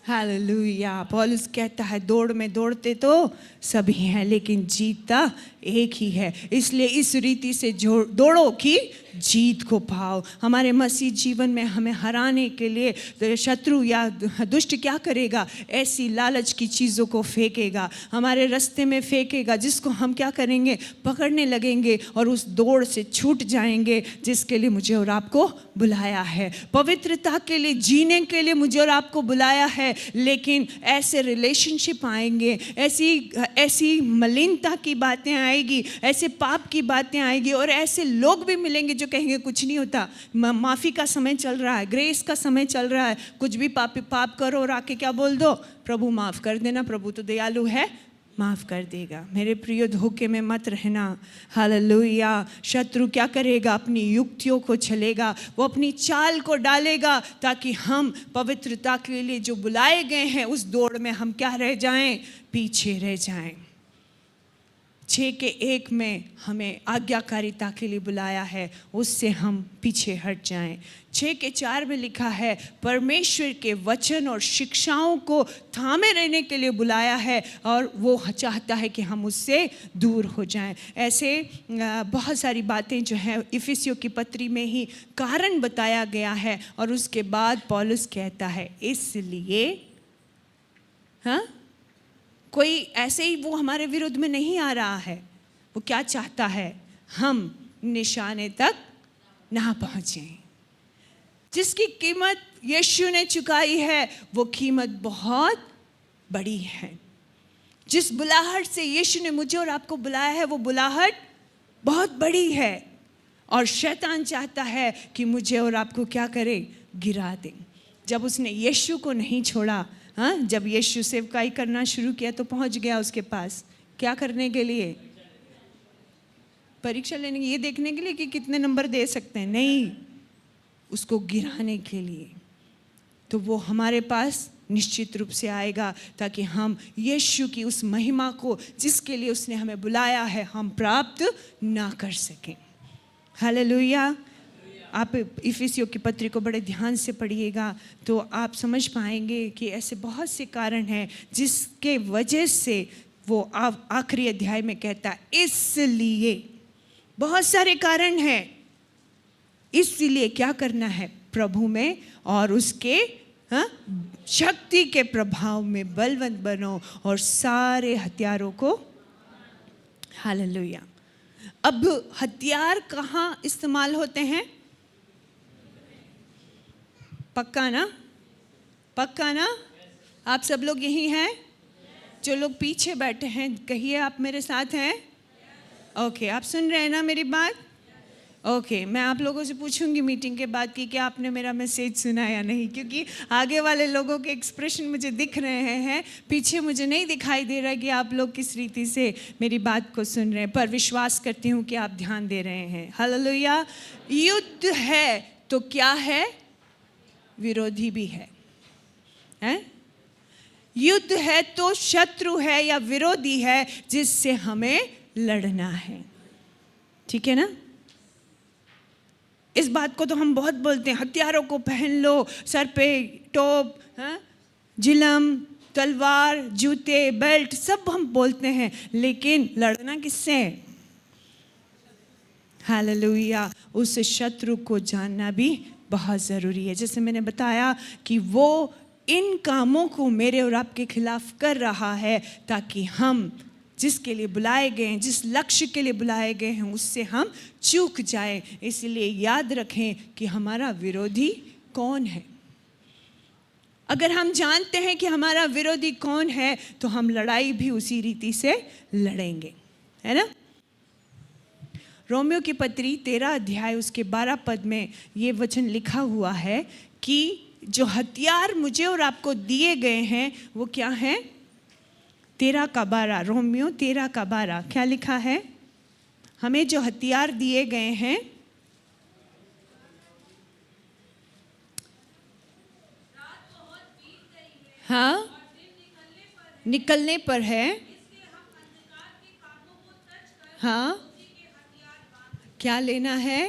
हालेलुया। पौलुस कहता है दौड़ में दौड़ते तो सभी हैं लेकिन जीतता एक ही है, इसलिए इस रीति से दौड़ो कि जीत को पाओ। हमारे मसीह जीवन में हमें हराने के लिए शत्रु या दुष्ट क्या करेगा, ऐसी लालच की चीज़ों को फेंकेगा, हमारे रास्ते में फेंकेगा, जिसको हम क्या करेंगे, पकड़ने लगेंगे और उस दौड़ से छूट जाएंगे जिसके लिए मुझे और आपको बुलाया है। पवित्रता के लिए जीने के लिए मुझे और आपको बुलाया है। लेकिन ऐसे रिलेशनशिप आएंगे, ऐसी मलिनता की बातें आएगी, ऐसे पाप की बातें आएगी और ऐसे लोग भी मिलेंगे जो कहेंगे कुछ नहीं होता, माफ़ी का समय चल रहा है, ग्रेस का समय चल रहा है, कुछ भी पाप करो और आके क्या बोल दो, प्रभु माफ़ कर देना, प्रभु तो दयालु है, माफ़ कर देगा। मेरे प्रिय धोखे में मत रहना। हालेलुया। शत्रु क्या करेगा, अपनी युक्तियों को चलेगा, वो अपनी चाल को डालेगा ताकि हम पवित्रता के लिए जो बुलाए गए हैं उस दौड़ में हम क्या रह जाएं, पीछे रह जाएं। 6:1 में हमें आज्ञाकारिता के लिए बुलाया है, उससे हम पीछे हट जाएं। 6:4 में लिखा है परमेश्वर के वचन और शिक्षाओं को थामे रहने के लिए बुलाया है और वो चाहता है कि हम उससे दूर हो जाएं। ऐसे बहुत सारी बातें जो हैं इफिसियों की पत्री में ही कारण बताया गया है और उसके बाद पौलुस कहता है इसलिए, हाँ, कोई ऐसे ही वो हमारे विरुद्ध में नहीं आ रहा है। वो क्या चाहता है, हम निशाने तक ना पहुँचें। जिसकी कीमत यीशु ने चुकाई है वो कीमत बहुत बड़ी है। जिस बुलाहट से यीशु ने मुझे और आपको बुलाया है वो बुलाहट बहुत बड़ी है और शैतान चाहता है कि मुझे और आपको क्या करे, गिरा दे। जब उसने यीशु को नहीं छोड़ा, हाँ, जब यीशु सेवकाई करना शुरू किया तो पहुंच गया उसके पास, क्या करने के लिए, परीक्षा लेने, ये देखने के लिए कि कितने नंबर दे सकते हैं, नहीं, उसको गिराने के लिए। तो वो हमारे पास निश्चित रूप से आएगा ताकि हम यीशु की उस महिमा को जिसके लिए उसने हमें बुलाया है हम प्राप्त ना कर सकें। हालेलुया। आप इफिसियों की पत्री को बड़े ध्यान से पढ़िएगा तो आप समझ पाएंगे कि ऐसे बहुत से कारण हैं जिसके वजह से वो आखिरी अध्याय में कहता है इसलिए, बहुत सारे कारण हैं, इसलिए क्या करना है, प्रभु में और उसके शक्ति के प्रभाव में बलवंत बनो और सारे हथियारों को, हालेलुया। अब हथियार कहाँ इस्तेमाल होते हैं, पक्का ना, पक्का ना, आप सब लोग यही हैं, जो लोग पीछे बैठे हैं कहिए आप मेरे साथ हैं, ओके, आप सुन रहे हैं ना मेरी बात, ओके। मैं आप लोगों से पूछूंगी मीटिंग के बाद कि क्या आपने मेरा मैसेज सुना या नहीं, क्योंकि आगे वाले लोगों के एक्सप्रेशन मुझे दिख रहे हैं, पीछे मुझे नहीं दिखाई दे रहा है कि आप लोग किस रीति से मेरी बात को सुन रहे हैं, पर विश्वास करती हूँ कि आप ध्यान दे रहे हैं। हालेलुया। युद्ध है तो क्या है, विरोधी भी है। है, युद्ध है तो शत्रु है या विरोधी है जिससे हमें लड़ना है। ठीक है ना? इस बात को तो हम बहुत बोलते हैं, हथियारों को पहन लो, सर पे टोप, जिलम, तलवार, जूते, बेल्ट, सब हम बोलते हैं, लेकिन लड़ना किससे है? हालेलुया। उस शत्रु को जानना भी बहुत ज़रूरी है। जैसे मैंने बताया कि वो इन कामों को मेरे और आपके खिलाफ कर रहा है ताकि हम जिसके लिए बुलाए गए हैं, जिस लक्ष्य के लिए बुलाए गए हैं, उससे हम चूक जाएं। इसलिए याद रखें कि हमारा विरोधी कौन है। अगर हम जानते हैं कि हमारा विरोधी कौन है तो हम लड़ाई भी उसी रीति से लड़ेंगे, है ना? रोमियो की पत्री 13 अध्याय उसके 12 पद में ये वचन लिखा हुआ है कि जो हथियार मुझे और आपको दिए गए हैं वो क्या है? 13 का 12, रोमियो 13 का 12 क्या लिखा है? हमें जो हथियार दिए गए हैं, हाँ, निकलने पर है, हाँ, क्या लेना है?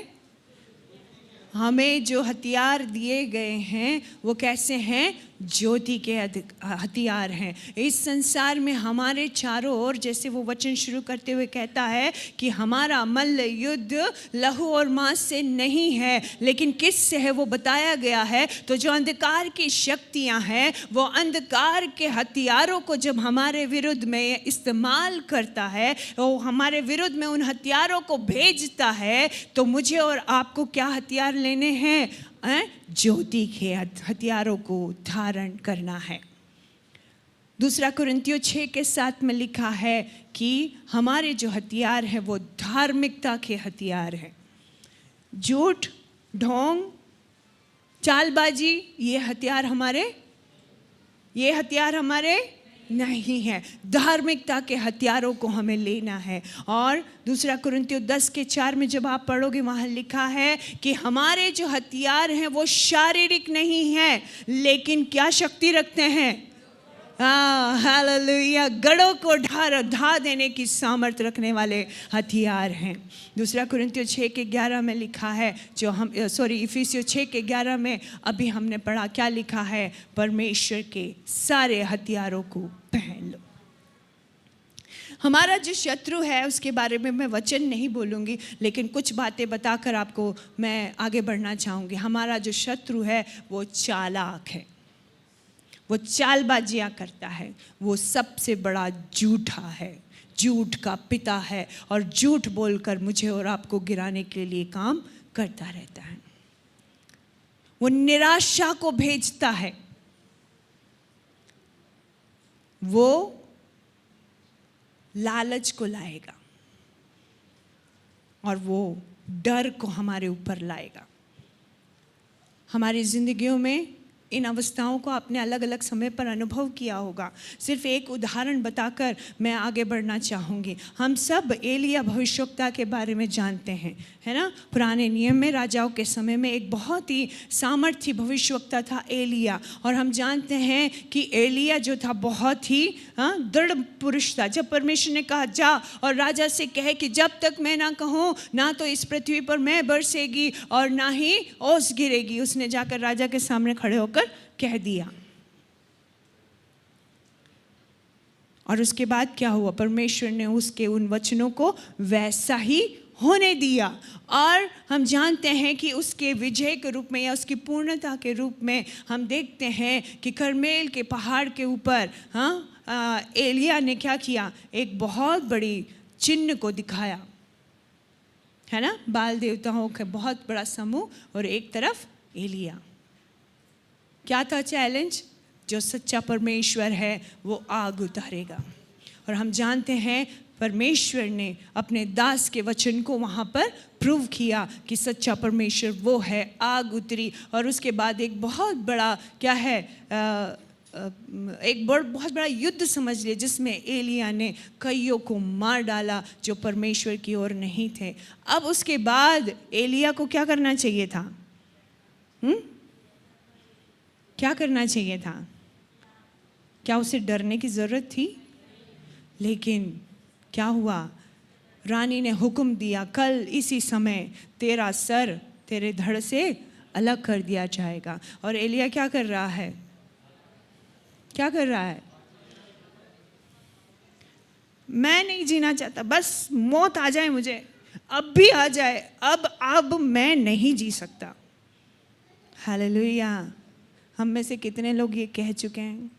हमें जो हथियार दिए गए हैं वो कैसे हैं? ज्योति के हथियार हैं। इस संसार में हमारे चारों ओर, जैसे वो वचन शुरू करते हुए कहता है कि हमारा मल्ल युद्ध लहू और मांस से नहीं है, लेकिन किस से है वो बताया गया है। तो जो अंधकार की शक्तियां हैं, वो अंधकार के हथियारों को जब हमारे विरुद्ध में इस्तेमाल करता है, वो हमारे विरुद्ध में उन हथियारों को भेजता है, तो मुझे और आपको क्या हथियार लेने हैं? ज्योति के हथियारों को धारण करना है। दूसरा कुरिन्थियों 6 के 7 में लिखा है कि हमारे जो हथियार हैं वो धार्मिकता के हथियार हैं। झूठ, ढोंग, चालबाजी, ये हथियार हमारे नहीं है। धार्मिकता के हथियारों को हमें लेना है। और दूसरा कुरिन्थियों 10 के 4 में जब आप पढ़ोगे, वहाँ लिखा है कि हमारे जो हथियार हैं वो शारीरिक नहीं है, लेकिन क्या शक्ति रखते हैं? हालेलुया, गढ़ों को ढा देने की सामर्थ्य रखने वाले हथियार हैं। दूसरा कुरिन्थियों 6 के 11 में लिखा है, इफिसियों 6 के 11 में अभी हमने पढ़ा, क्या लिखा है? परमेश्वर के सारे हथियारों को पहन लो। हमारा जो शत्रु है उसके बारे में मैं वचन नहीं बोलूँगी, लेकिन कुछ बातें बताकर आपको मैं आगे बढ़ना चाहूँगी। हमारा जो शत्रु है वो चालाक है, वो चालबाजियाँ करता है, वो सबसे बड़ा झूठा है, झूठ का पिता है, और झूठ बोलकर मुझे और आपको गिराने के लिए काम करता रहता है। वो निराशा को भेजता है, वो लालच को लाएगा, और वो डर को हमारे ऊपर लाएगा। हमारी जिंदगियों में इन अवस्थाओं को आपने अलग अलग समय पर अनुभव किया होगा। सिर्फ एक उदाहरण बताकर मैं आगे बढ़ना चाहूँगी। हम सब एलिया भविष्यवक्ता के बारे में जानते हैं, है ना? पुराने नियम में राजाओं के समय में एक बहुत ही सामर्थ्य भविष्यवक्ता था एलिया, और हम जानते हैं कि एलिया जो था बहुत ही दृढ़ पुरुष था। जब परमेश्वर ने कहा जा और राजा से कहे कि जब तक मैं ना कहूँ ना तो इस पृथ्वी पर मैं बरसेगी और ना ही ओस गिरेगी, उसने जाकर राजा के सामने खड़े होकर कह दिया। और उसके बाद क्या हुआ? परमेश्वर ने उसके उन वचनों को वैसा ही होने दिया, और हम जानते हैं कि उसके विजय के रूप में या उसकी पूर्णता के रूप में हम देखते हैं कि करमेल के पहाड़ के ऊपर एलिया ने क्या किया? एक बहुत बड़ी चिन्ह को दिखाया, है ना? बाल देवताओं का बहुत बड़ा समूह और एक तरफ एलिया। क्या था चैलेंज? जो सच्चा परमेश्वर है वो आग उतारेगा। और हम जानते हैं परमेश्वर ने अपने दास के वचन को वहाँ पर प्रूव किया कि सच्चा परमेश्वर वो है। आग उतरी, और उसके बाद एक बहुत बड़ा क्या है, बहुत बड़ा युद्ध समझ लिया, जिसमें एलिया ने कईयों को मार डाला जो परमेश्वर की ओर नहीं थे। अब उसके बाद एलिया को क्या करना चाहिए था? क्या करना चाहिए था? क्या उसे डरने की ज़रूरत थी? लेकिन क्या हुआ? रानी ने हुक्म दिया, कल इसी समय तेरा सर तेरे धड़ से अलग कर दिया जाएगा। और एलिया क्या कर रहा है? क्या कर रहा है? मैं नहीं जीना चाहता, बस मौत आ जाए मुझे, अब भी आ जाए, अब मैं नहीं जी सकता। हालेलुया। हम में से कितने लोग ये कह चुके हैं,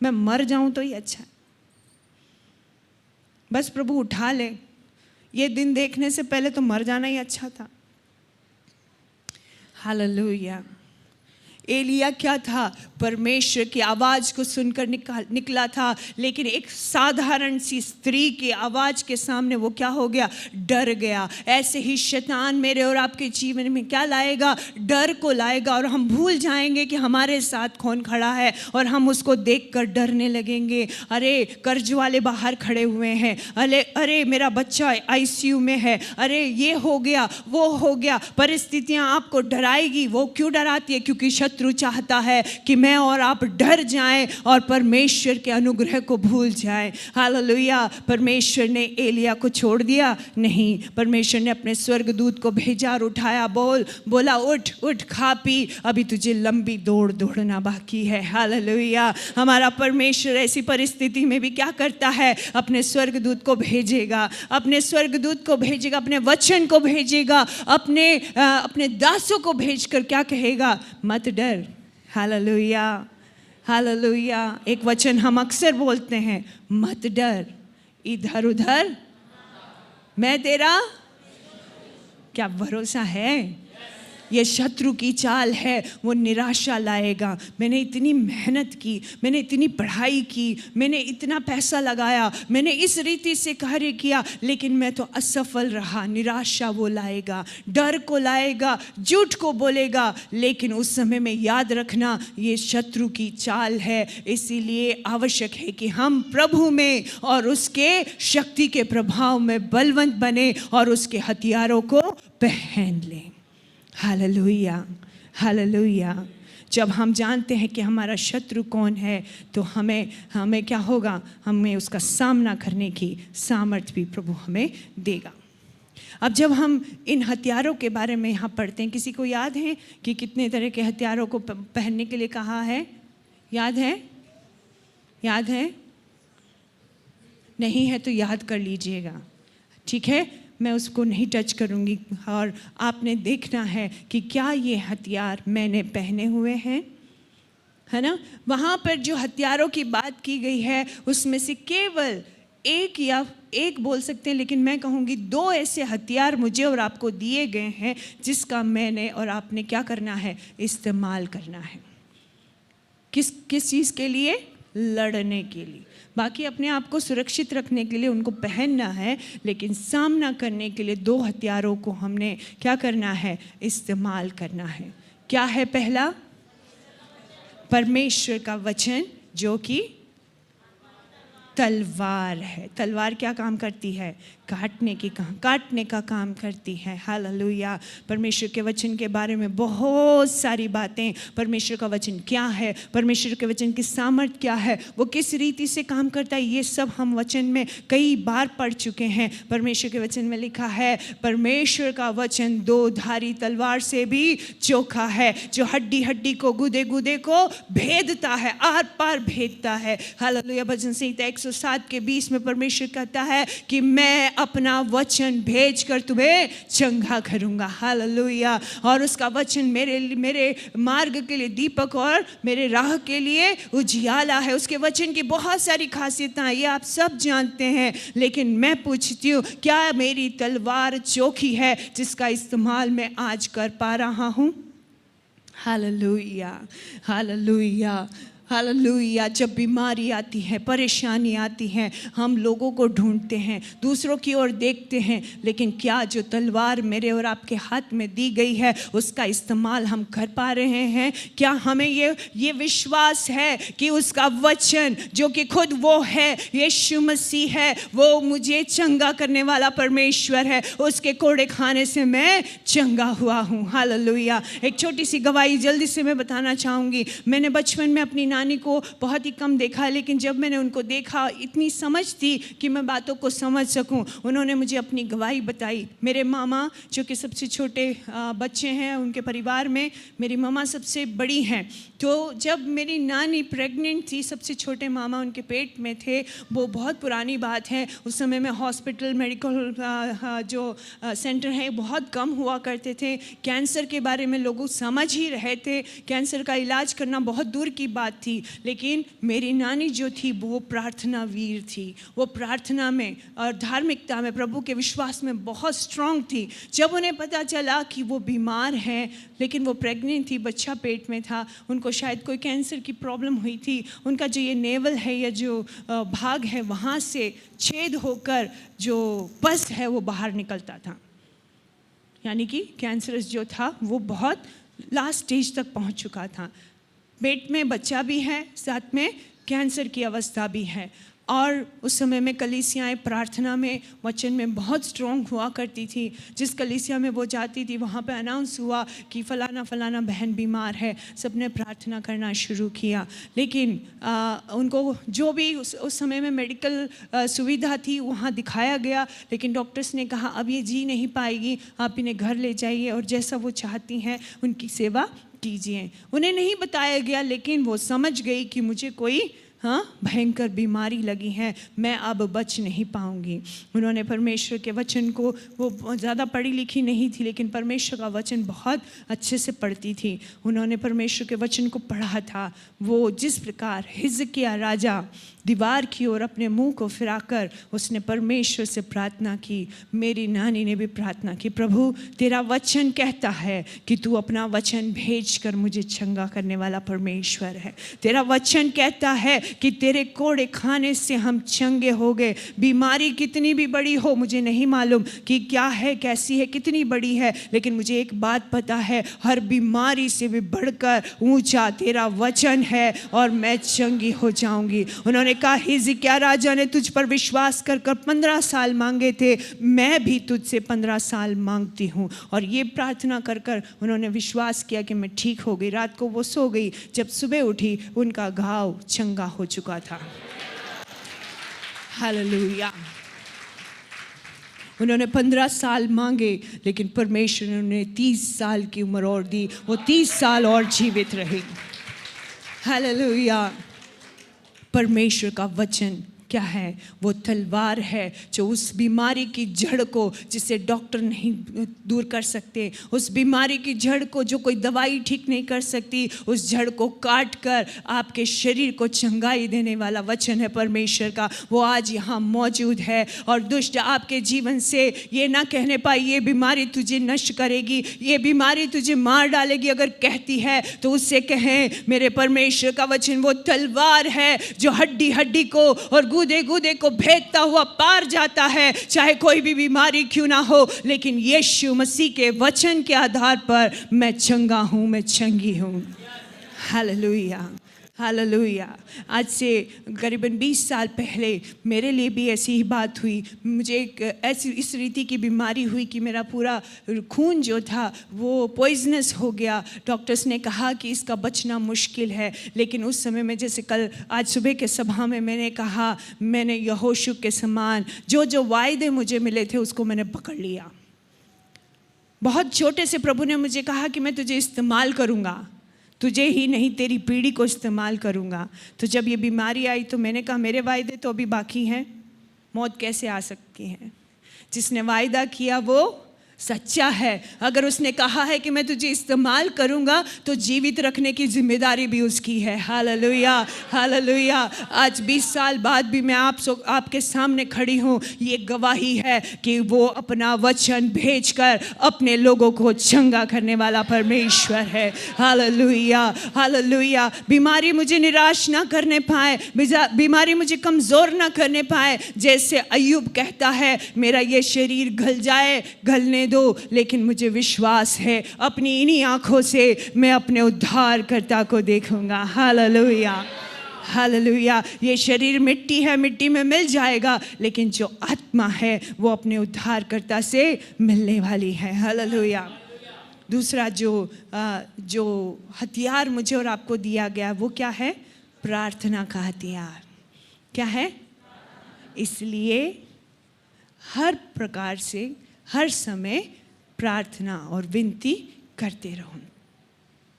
मैं मर जाऊं तो ही अच्छा है, बस प्रभु उठा ले, ये दिन देखने से पहले तो मर जाना ही अच्छा था। हालेलुया। एलिया क्या था? परमेश्वर की आवाज़ को सुनकर निकला था, लेकिन एक साधारण सी स्त्री की आवाज़ के सामने वो क्या हो गया? डर गया। ऐसे ही शैतान मेरे और आपके जीवन में क्या लाएगा? डर को लाएगा, और हम भूल जाएंगे कि हमारे साथ कौन खड़ा है, और हम उसको देखकर डरने लगेंगे। अरे कर्ज वाले बाहर खड़े हुए हैं, अरे मेरा बच्चा आईसीयू में है, अरे ये हो गया वो हो गया। परिस्थितियाँ आपको डराएगी। वो क्यों डराती है? क्योंकि शत्रु चाहता है कि मैं और आप डर जाएं और परमेश्वर के अनुग्रह को भूल जाएं। हालेलुया। परमेश्वर ने एलिया को छोड़ दिया? नहीं, परमेश्वर ने अपने स्वर्गदूत को भेजा और उठाया, बोला उठ उठ, खा पी, अभी तुझे लंबी दौड़ दौड़ना बाकी है। हालेलुया। हमारा परमेश्वर ऐसी परिस्थिति में भी क्या करता है? अपने स्वर्गदूत को भेजेगा, अपने स्वर्गदूत को भेजेगा, अपने वचन को भेजेगा, अपने दासों को भेजकर क्या कहेगा? मत डर। Hallelujah, hallelujah. एक वचन हम अक्सर बोलते हैं, मत डर, इधर उधर मैं तेरा। क्या भरोसा है? ये शत्रु की चाल है, वो निराशा लाएगा। मैंने इतनी मेहनत की, मैंने इतनी पढ़ाई की, मैंने इतना पैसा लगाया, मैंने इस रीति से कार्य किया, लेकिन मैं तो असफल रहा। निराशा वो लाएगा, डर को लाएगा, झूठ को बोलेगा। लेकिन उस समय में याद रखना, ये शत्रु की चाल है। इसीलिए आवश्यक है कि हम प्रभु में और उसके शक्ति के प्रभाव में बलवंत बने और उसके हथियारों को पहन लें। Hallelujah, hallelujah. जब हम जानते हैं कि हमारा शत्रु कौन है, तो हमें क्या होगा? हमें उसका सामना करने की सामर्थ्य भी प्रभु हमें देगा। अब जब हम इन हथियारों के बारे में यहाँ पढ़ते हैं, किसी को याद है कि कितने तरह के हथियारों को पहनने के लिए कहा है? याद है? याद है? नहीं है तो याद कर लीजिएगा, ठीक है? मैं उसको नहीं टच करूँगी, और आपने देखना है कि क्या ये हथियार मैंने पहने हुए हैं, है ना? वहाँ पर जो हथियारों की बात की गई है, उसमें से केवल एक या एक बोल सकते हैं, लेकिन मैं कहूँगी 2 ऐसे हथियार मुझे और आपको दिए गए हैं, जिसका मैंने और आपने क्या करना है? इस्तेमाल करना है। किस चीज़ के लिए? लड़ने के लिए। बाकी अपने आप को सुरक्षित रखने के लिए उनको पहनना है, लेकिन सामना करने के लिए 2 हथियारों को हमने क्या करना है? इस्तेमाल करना है। क्या है? पहला, परमेश्वर का वचन, जो कि तलवार है। तलवार क्या काम करती है? काटने का काम करती है। हालेलुया। परमेश्वर के वचन के बारे में बहुत सारी बातें, परमेश्वर का वचन क्या है, परमेश्वर के वचन की सामर्थ्य क्या है, वो किस रीति से काम करता है, ये सब हम वचन में कई बार पढ़ चुके हैं। परमेश्वर के वचन में लिखा है, परमेश्वर का वचन 2 धारी तलवार से भी चोखा है, जो हड्डी हड्डी को, गुदे गुदे को भेदता है, आर पार भेदता है। हालेलुया। भजन संहिता 107 के 20 में परमेश्वर कहता है कि मैं अपना वचन भेजकर तुम्हें चंगा करूंगा। हालेलुया। और उसका वचन मेरे मार्ग के लिए दीपक और मेरे राह के लिए उजियाला है। उसके वचन की बहुत सारी खासियतें ये आप सब जानते हैं, लेकिन मैं पूछती हूँ, क्या मेरी तलवार चोखी है जिसका इस्तेमाल मैं आज कर पा रहा हूँ? Hallelujah, hallelujah, hallelujah. जब बीमारी आती है, परेशानी आती है, हम लोगों को ढूंढते हैं, दूसरों की ओर देखते हैं, लेकिन क्या जो तलवार मेरे और आपके हाथ में दी गई है, उसका इस्तेमाल हम कर पा रहे हैं? क्या हमें ये विश्वास है कि उसका वचन, जो कि खुद वो है, यीशु मसीह है, वो मुझे चंगा करने वाला परमेश्वर है, उसके कोड़े खाने से मैं चंगा हुआ हूँ। हालेलुया। एक छोटी सी गवाही जल्दी से मैं बताना चाहूँगी। मैंने बचपन में अपनी नानी को बहुत ही कम देखा, लेकिन जब मैंने उनको देखा इतनी समझ थी कि मैं बातों को समझ सकूं। उन्होंने मुझे अपनी गवाही बताई। मेरे मामा जो कि सबसे छोटे बच्चे हैं उनके परिवार में, मेरी मामा सबसे बड़ी हैं। तो जब मेरी नानी प्रेग्नेंट थी, सबसे छोटे मामा उनके पेट में थे, वो बहुत पुरानी बात है। उस समय में हॉस्पिटल, मेडिकल जो सेंटर है बहुत कम हुआ करते थे। कैंसर के बारे में लोग समझ ही रहे थे, कैंसर का इलाज करना बहुत दूर की बात थी। लेकिन मेरी नानी जो थी वो प्रार्थना वीर थी। वो प्रार्थना में और धार्मिकता में, प्रभु के विश्वास में बहुत स्ट्रांग थी। जब उन्हें पता चला कि वो बीमार हैं, लेकिन वो प्रेग्नेंट थी, बच्चा पेट में था, उनको शायद कोई कैंसर की प्रॉब्लम हुई थी। उनका जो ये नेवल है या जो भाग है वहाँ से छेद होकर जो पस है वो बाहर निकलता था। यानी कि कैंसरस जो था वो बहुत लास्ट स्टेज तक पहुंच चुका था। पेट में बच्चा भी है, साथ में कैंसर की अवस्था भी है। और उस समय में कलीसियाएँ प्रार्थना में, वचन में बहुत स्ट्रॉन्ग हुआ करती थी। जिस कलीसिया में वो जाती थी वहाँ पे अनाउंस हुआ कि फ़लाना फ़लाना बहन बीमार है, सबने प्रार्थना करना शुरू किया। लेकिन उनको जो भी उस समय में मेडिकल सुविधा थी वहाँ दिखाया गया, लेकिन डॉक्टर्स ने कहा अब ये जी नहीं पाएगी, आप इन्हें घर ले जाइए और जैसा वो चाहती हैं उनकी सेवा कीजिए। उन्हें नहीं बताया गया, लेकिन वो समझ गई कि मुझे कोई भयंकर बीमारी लगी है, मैं अब बच नहीं पाऊंगी। उन्होंने परमेश्वर के वचन को, वो ज़्यादा पढ़ी लिखी नहीं थी लेकिन परमेश्वर का वचन बहुत अच्छे से पढ़ती थी। उन्होंने परमेश्वर के वचन को पढ़ा था। वो जिस प्रकार हिजकिय्याह राजा दीवार की ओर अपने मुंह को फिराकर उसने परमेश्वर से प्रार्थना की, मेरी नानी ने भी प्रार्थना की, प्रभु तेरा वचन कहता है कि तू अपना वचन भेज कर मुझे चंगा करने वाला परमेश्वर है। तेरा वचन कहता है कि तेरे कोड़े खाने से हम चंगे हो गए। बीमारी कितनी भी बड़ी हो, मुझे नहीं मालूम कि क्या है, कैसी है, कितनी बड़ी है, लेकिन मुझे एक बात पता है, हर बीमारी से भी बढ़कर ऊंचा तेरा वचन है और मैं चंगी हो जाऊंगी। उन्होंने कहा हिजकिय्याह राजा ने तुझ पर विश्वास कर 15 साल मांगे थे, मैं भी तुझसे 15 साल मांगती हूँ। और ये प्रार्थना कर कर उन्होंने विश्वास किया कि मैं ठीक हो गई। रात को वो सो गई, जब सुबह उठी उनका घाव चंगा हो चुका था। हालेलुया। उन्होंने 15 साल मांगे, लेकिन परमेश्वर ने उन्हें 30 साल की उम्र और दी। वो 30 साल और जीवित रहे। हालेलुया। परमेश्वर का वचन क्या है? वो तलवार है जो उस बीमारी की जड़ को, जिसे डॉक्टर नहीं दूर कर सकते, उस बीमारी की जड़ को जो कोई दवाई ठीक नहीं कर सकती, उस जड़ को काट कर आपके शरीर को चंगाई देने वाला वचन है परमेश्वर का। वो आज यहाँ मौजूद है और दुष्ट आपके जीवन से ये ना कहने पाए ये बीमारी तुझे नष्ट करेगी, ये बीमारी तुझे मार डालेगी। अगर कहती है तो उससे कहें, मेरे परमेश्वर का वचन वो तलवार है जो हड्डी हड्डी को और गूदे गूदे को भेदता हुआ पार जाता है। चाहे कोई भी बीमारी क्यों ना हो, लेकिन यीशु मसीह के वचन के आधार पर मैं चंगा हूँ, मैं चंगी हूँ। Hallelujah, hallelujah. आज से करीबन 20 साल पहले मेरे लिए भी ऐसी ही बात हुई। मुझे एक ऐसी इस रीति की बीमारी हुई कि मेरा पूरा खून जो था वो पॉइजनस हो गया। डॉक्टर्स ने कहा कि इसका बचना मुश्किल है। लेकिन उस समय में, जैसे कल आज सुबह के सभा में मैंने कहा, मैंने यहोशू के समान जो जो वायदे मुझे मिले थे उसको मैंने पकड़ लिया। बहुत छोटे से प्रभु ने मुझे कहा कि मैं तुझे इस्तेमाल करूँगा, तुझे ही नहीं तेरी पीढ़ी को इस्तेमाल करूँगा। तो जब ये बीमारी आई तो मैंने कहा मेरे वायदे तो अभी बाकी हैं, मौत कैसे आ सकती है? जिसने वायदा किया वो सच्चा है। अगर उसने कहा है कि मैं तुझे इस्तेमाल करूंगा तो जीवित रखने की जिम्मेदारी भी उसकी है। Hallelujah, hallelujah. आज 20 साल बाद भी मैं आपके सामने खड़ी हूँ, ये गवाही है कि वो अपना वचन भेजकर अपने लोगों को चंगा करने वाला परमेश्वर है। Hallelujah, hallelujah. बीमारी मुझे निराश ना करने पाए, बीमारी मुझे कमज़ोर ना करने पाए। जैसे अय्यूब कहता है, मेरा ये शरीर गल जाए, गलने दो, लेकिन मुझे विश्वास है अपनी इन्हीं आंखों से मैं अपने उद्धारकर्ता को देखूंगा। Hallelujah, hallelujah. ये शरीर मिट्टी है, मिट्टी में मिल जाएगा, लेकिन जो आत्मा है वो अपने उद्धारकर्ता से मिलने वाली है। हालेलुया। दूसरा जो हथियार मुझे और आपको दिया गया वो क्या है? प्रार्थना का हथियार क्या है? इसलिए हर प्रकार से हर समय प्रार्थना और विनती करते रहो।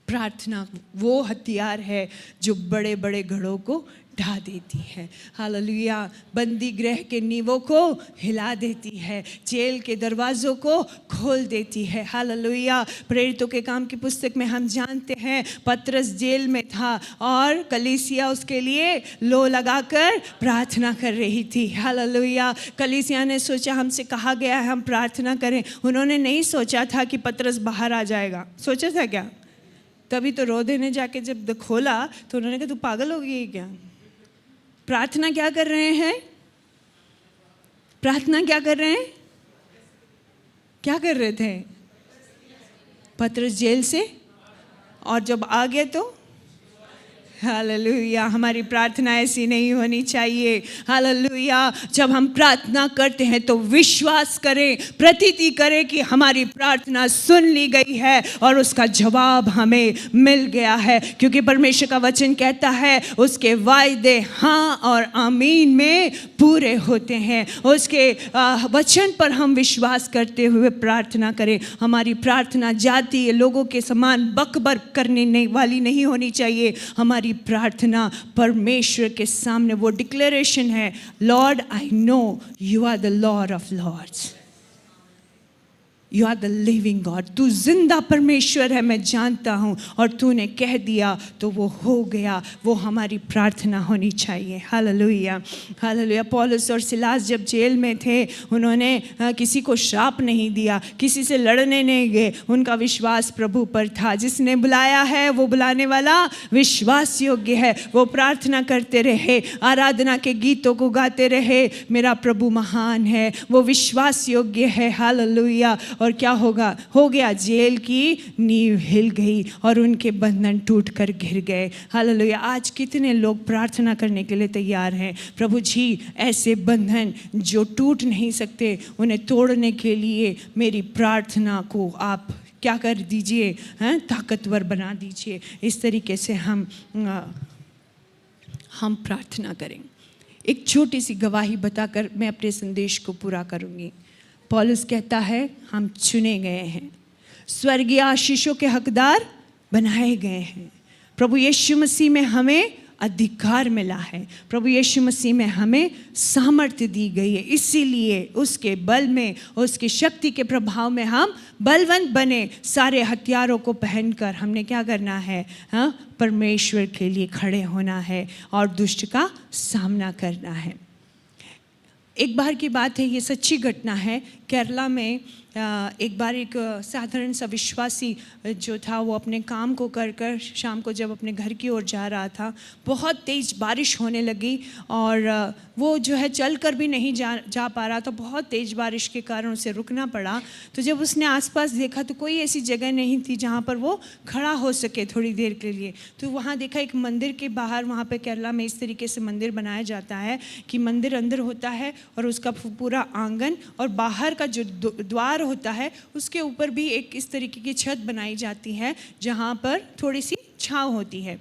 प्रार्थना वो हथियार है जो बड़े बड़े गढ़ों को ढा देती है। हालेलुया। बंदी गृह के नींवों को हिला देती है, जेल के दरवाज़ों को खोल देती है। हालेलुया। प्रेरितों के काम की पुस्तक में हम जानते हैं पतरस जेल में था और कलीसिया उसके लिए लो लगाकर प्रार्थना कर रही थी। हालेलुया। कलीसिया ने सोचा हमसे कहा गया है हम प्रार्थना करें। उन्होंने नहीं सोचा था कि पतरस बाहर आ जाएगा। सोचा था क्या? तभी तो रोधे ने जाके जब खोला तो उन्होंने कहा तू पागल हो गई है क्या? प्रार्थना क्या कर रहे हैं? प्रार्थना क्या कर रहे हैं? क्या कर रहे थे? पतरस जेल से और जब आ गए तो हालेलुया। हमारी प्रार्थना ऐसी नहीं होनी चाहिए। हालेलुया। जब हम प्रार्थना करते हैं तो विश्वास करें, प्रतीति करें कि हमारी प्रार्थना सुन ली गई है और उसका जवाब हमें मिल गया है, क्योंकि परमेश्वर का वचन कहता है उसके वायदे हाँ और आमीन में पूरे होते हैं। उसके वचन पर हम विश्वास करते हुए प्रार्थना करें। हमारी प्रार्थना जातीय लोगों के समान बकबर करने वाली नहीं होनी चाहिए। हमारी प्रार्थना परमेश्वर के सामने वो डिक्लेरेशन है, Lord I know you are the Lord of lords, you are the living God. तू जिंदा परमेश्वर है, मैं जानता हूँ, और तूने कह दिया तो वो हो गया। वो हमारी प्रार्थना होनी चाहिए। हालेलुया। हालेलुया। पौलुस और सिलास जब जेल में थे उन्होंने किसी को श्राप नहीं दिया, किसी से लड़ने नहीं गए। उनका विश्वास प्रभु पर था। जिसने बुलाया है वो बुलाने वाला विश्वास योग्य है। वो प्रार्थना करते रहे, आराधना के गीतों को गाते रहे, मेरा प्रभु महान है, वो विश्वास योग्य है। हालेलुया। और क्या होगा? हो गया, जेल की नींव हिल गई और उनके बंधन टूट कर गिर गए। हालेलुया। आज कितने लोग प्रार्थना करने के लिए तैयार हैं, प्रभु जी ऐसे बंधन जो टूट नहीं सकते उन्हें तोड़ने के लिए मेरी प्रार्थना को आप क्या कर दीजिए, हैं, ताकतवर बना दीजिए। इस तरीके से हम प्रार्थना करें। एक छोटी सी गवाही बताकर मैं अपने संदेश को पूरा करूंगी। पौलुस कहता है हम चुने गए हैं, स्वर्गीय आशीषों के हकदार बनाए गए हैं। प्रभु यीशु मसीह में हमें अधिकार मिला है, प्रभु यीशु मसीह में हमें सामर्थ्य दी गई है। इसीलिए उसके बल में, उसकी शक्ति के प्रभाव में हम बलवंत बने। सारे हथियारों को पहनकर हमने क्या करना है? हाँ, परमेश्वर के लिए खड़े होना है और दुष्ट का सामना करना है। एक बार की बात है, ये सच्ची घटना है। केरला में एक बार एक साधारण सा विश्वासी जो था वो अपने काम को कर शाम को जब अपने घर की ओर जा रहा था, बहुत तेज़ बारिश होने लगी और वो जो है चल कर भी नहीं जा पा रहा था। बहुत तेज़ बारिश के कारण उसे रुकना पड़ा। तो जब उसने आसपास देखा तो कोई ऐसी जगह नहीं थी जहाँ पर वो खड़ा हो सके थोड़ी देर के लिए। तो वहाँ देखा एक मंदिर के बाहर, वहाँ पे केरला में इस तरीके से मंदिर बनाया जाता है कि मंदिर अंदर होता है और उसका पूरा आंगन और बाहर का जो द्वार होता है उसके ऊपर भी एक इस तरीके की छत बनाई जाती है जहाँ पर थोड़ी सी छाँव होती है।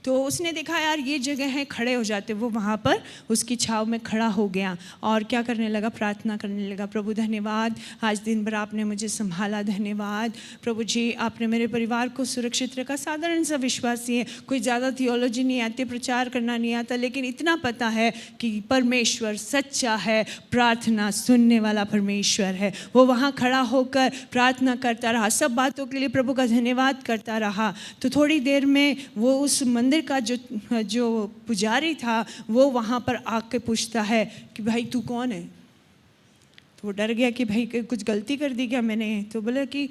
तो उसने देखा यार ये जगह है, खड़े हो जाते। वो वहाँ पर उसकी छाँव में खड़ा हो गया और क्या करने लगा? प्रार्थना करने लगा। प्रभु धन्यवाद, आज दिन भर आपने मुझे संभाला। धन्यवाद प्रभु जी, आपने मेरे परिवार को सुरक्षित रखा। साधारण सा विश्वासी है, कोई ज़्यादा थियोलॉजी नहीं आती, प्रचार करना नहीं आता, लेकिन इतना पता है कि परमेश्वर सच्चा है, प्रार्थना सुनने वाला परमेश्वर है। वो वहाँ खड़ा होकर प्रार्थना करता रहा, सब बातों के लिए प्रभु का धन्यवाद करता रहा। तो थोड़ी देर में वो उस मंदिर का जो पुजारी था वो वहाँ पर आके पूछता है कि भाई तू कौन है? तो वो डर गया कि भाई कुछ गलती कर दी क्या मैंने? तो बोला कि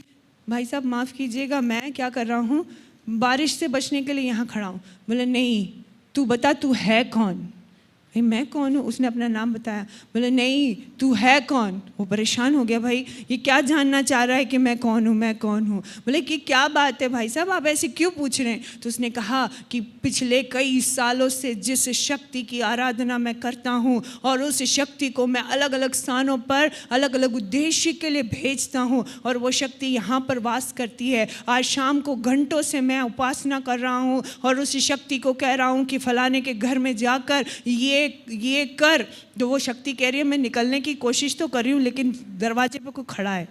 भाई साहब माफ़ कीजिएगा, मैं क्या कर रहा हूँ, बारिश से बचने के लिए यहाँ खड़ा हूँ। बोले नहीं, तू बता तू है कौन? भाई मैं कौन हूँ? उसने अपना नाम बताया। बोले नहीं, तू है कौन? वो परेशान हो गया, भाई ये क्या जानना चाह रहा है कि मैं कौन हूँ, मैं कौन हूँ? बोले कि क्या बात है भाई साहब, आप ऐसे क्यों पूछ रहे हैं? तो उसने कहा कि पिछले कई सालों से जिस शक्ति की आराधना मैं करता हूँ और उस शक्ति को मैं अलग अलग स्थानों पर अलग अलग उद्देश्य के लिए भेजता हूँ और वो शक्ति यहाँ पर वास करती है। आज शाम को घंटों से मैं उपासना कर रहा हूँ और उस शक्ति को कह रहा हूँ कि फलाने के घर में जाकर ये कर। तो वो शक्ति कह रही है मैं निकलने की कोशिश तो कर रही हूँ लेकिन दरवाजे पे कोई खड़ा है।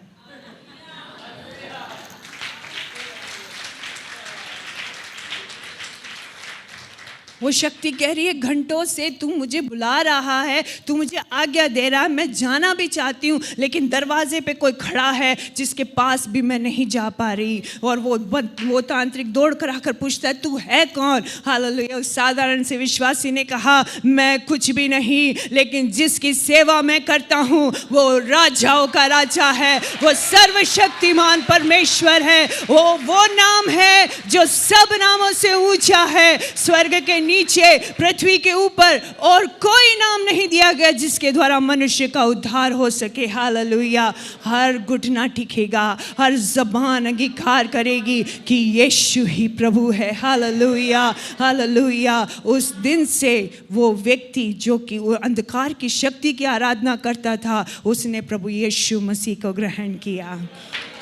वो शक्ति कह रही है घंटों से तू मुझे बुला रहा है, तू मुझे आज्ञा दे रहा है, मैं जाना भी चाहती हूँ लेकिन दरवाजे पे कोई खड़ा है जिसके पास भी मैं नहीं जा पा रही। और वो तांत्रिक दौड़ कर आकर पूछता है तू है कौन? हालेलुया। उस साधारण से विश्वासी ने कहा मैं कुछ भी नहीं, लेकिन जिसकी सेवा मैं करता हूँ वो राजाओं का राजा है, वो सर्वशक्तिमान परमेश्वर है। वो नाम है जो सब नामों से ऊंचा है। स्वर्ग के नीचे पृथ्वी के ऊपर और कोई नाम नहीं दिया गया जिसके द्वारा मनुष्य का उद्धार हो सके। हालेलुया। हर घुटना टिकेगा, हर जबान अंगीकार करेगी कि यीशु ही प्रभु है। Hallelujah, hallelujah. उस दिन से वो व्यक्ति जो कि वो अंधकार की शक्ति की आराधना करता था, उसने प्रभु यीशु मसीह को ग्रहण किया।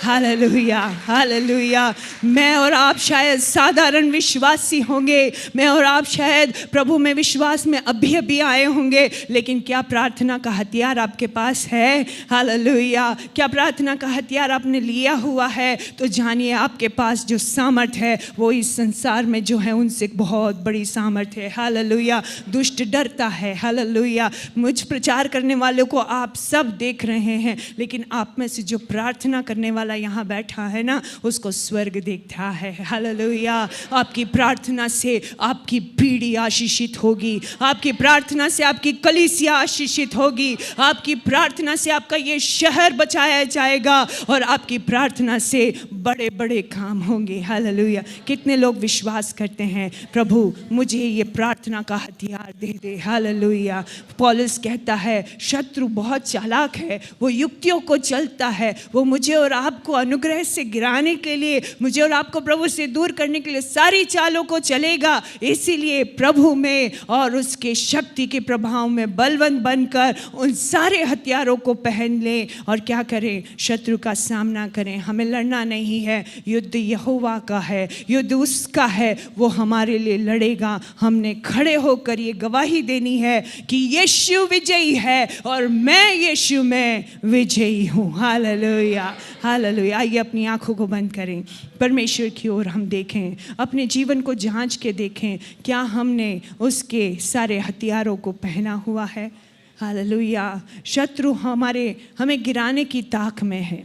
Hallelujah, hallelujah. मैं और आप शायद साधारण विश्वासी होंगे, मैं और आप शायद प्रभु में विश्वास में अभी अभी आए होंगे, लेकिन क्या प्रार्थना का हथियार आपके पास है? हालेलुया। क्या प्रार्थना का हथियार आपने लिया हुआ है? तो जानिए आपके पास जो सामर्थ है वो इस संसार में जो है उनसे बहुत बड़ी सामर्थ है। हालेलुया। दुष्ट डरता है। हालेलुया। मुझ प्रचार करने वालों को आप सब देख रहे हैं, लेकिन आप में से जो प्रार्थना करने वाला यहाँ बैठा है ना, उसको स्वर्ग देखता है। हालेलुया। आपकी प्रार्थना से आपकी पीढ़ी आशीषित होगी, आपकी प्रार्थना से आपकी कलीसिया आशीषित होगी, आपकी प्रार्थना से आपका ये शहर बचाया जाएगा और आपकी प्रार्थना से बड़े बड़े काम होंगे। हालेलुया। कितने लोग विश्वास करते हैं प्रभु मुझे ये प्रार्थना का हथियार दे दे? हालेलुया। पौलुस कहता है शत्रु बहुत चालाक है, वो युक्तियों को चलता है, वो मुझे और आपको अनुग्रह से गिराने के लिए, मुझे और आपको प्रभु से दूर करने के लिए सारी चालों को चलेगा। इसीलिए प्रभु में और उसके शक्ति के प्रभाव में बलवंत बनकर उन सारे हथियारों को पहन लें और क्या करें? शत्रु का सामना करें। हमें लड़ना नहीं है, युद्ध यहोवा का है, युद्ध उसका है, वो हमारे लिए लड़ेगा। हमने खड़े होकर ये गवाही देनी है कि यीशु विजयी है और मैं यीशु में विजयी हूँ। Hallelujah, hallelujah. आइए अपनी आंखों को बंद करें, परमेश्वर की ओर हम देखें, अपने जीवन को जांच के देखें क्या हमने उसके सारे हथियारों को पहना हुआ है। हालेलुया। शत्रु हमें गिराने की ताक में है,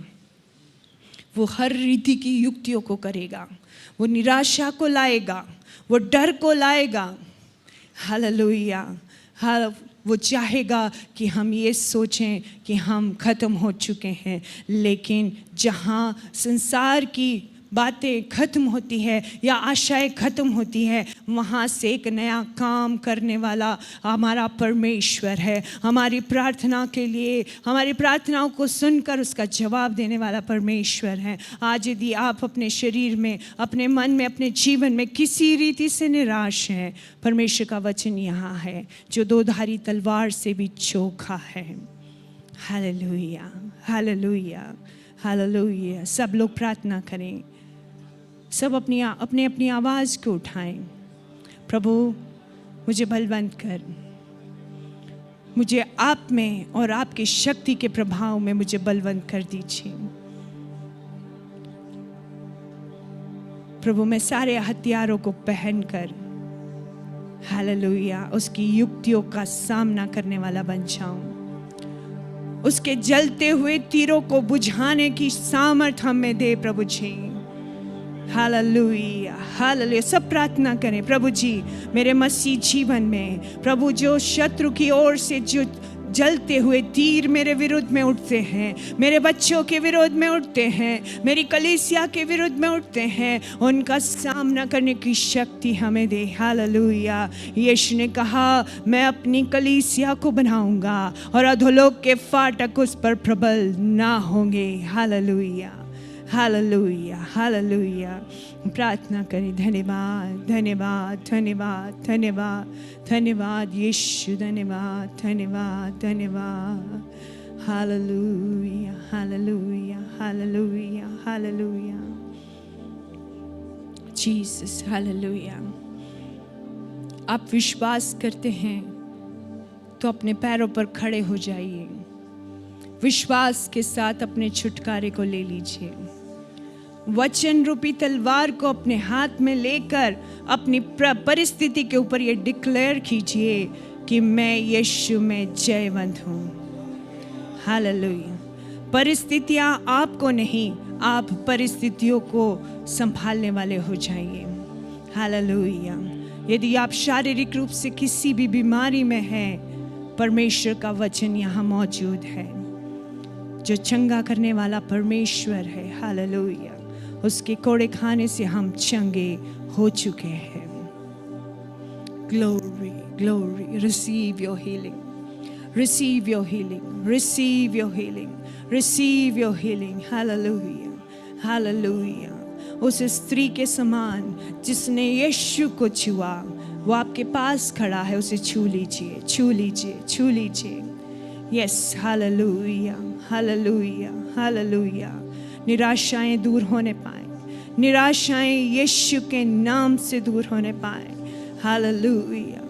वो हर रीति की युक्तियों को करेगा, वो निराशा को लाएगा, वो डर को लाएगा। हालेलुया। वो चाहेगा कि हम ये सोचें कि हम ख़त्म हो चुके हैं, लेकिन जहाँ संसार की बातें ख़त्म होती है या आशाएं ख़त्म होती है, वहाँ से एक नया काम करने वाला हमारा परमेश्वर है। हमारी प्रार्थना के लिए, हमारी प्रार्थनाओं को सुनकर उसका जवाब देने वाला परमेश्वर है। आज यदि आप अपने शरीर में, अपने मन में, अपने जीवन में किसी रीति से निराश हैं, परमेश्वर का वचन यहाँ है जो दोधारी तलवार से भी चोखा है। Hallelujah, hallelujah, hallelujah. सब लोग प्रार्थना करें, सब अपनी अपनी आवाज़ को उठाएं। प्रभु मुझे बलवंत कर, मुझे आप में और आपकी शक्ति के प्रभाव में मुझे बलवंत कर दीजिए। प्रभु मैं सारे हथियारों को पहनकर, हालेलुया, उसकी युक्तियों का सामना करने वाला बन जाऊं। उसके जलते हुए तीरों को बुझाने की सामर्थ हमें दे प्रभु जी। Hallelujah, hallelujah. सब प्रार्थना करें, प्रभु जी मेरे मसीह जीवन में, प्रभु जो शत्रु की ओर से जो जलते हुए तीर मेरे विरुद्ध में उठते हैं, मेरे बच्चों के विरोध में उठते हैं, मेरी कलीसिया के विरुद्ध में उठते हैं, उनका सामना करने की शक्ति हमें दे। हालेलुया। यीशु ने कहा मैं अपनी कलीसिया को बनाऊंगा और अधोलोक के फाटक उस पर प्रबल ना होंगे। Hallelujah, hallelujah, hallelujah. प्रार्थना करें। धन्यवाद, धन्यवाद, धन्यवाद, धन्यवाद, धन्यवाद यीशु, धन्यवाद, धन्यवाद, धन्यवाद। Hallelujah, hallelujah, hallelujah, hallelujah. Jesus, hallelujah. आप विश्वास करते हैं तो अपने पैरों पर खड़े हो जाइए। विश्वास के साथ अपने छुटकारे को ले लीजिए। वचन रूपी तलवार को अपने हाथ में लेकर अपनी परिस्थिति के ऊपर ये डिक्लेयर कीजिए कि मैं यीशु में जयवंत हूँ। हालेलुया। परिस्थितियाँ आपको नहीं, आप परिस्थितियों को संभालने वाले हो जाइए। हालेलुया। यदि आप शारीरिक रूप से किसी भी बीमारी में हैं, परमेश्वर का वचन यहाँ मौजूद है जो चंगा करने वाला परमेश्वर है। हालेलुया। उसके कोड़े खाने से हम चंगे हो चुके हैं। Glory, glory. Receive your healing, receive your healing, receive your healing, receive your healing. Hallelujah, hallelujah. उस स्त्री के समान जिसने यीशु को छुआ, वो आपके पास खड़ा है, उसे छू लीजिए, छू लीजिए, छू लीजिए। Yes, hallelujah, hallelujah, hallelujah. निराशाएं दूर होने पाए, निराशाएं यीशु के नाम से दूर होने पाए। Hallelujah,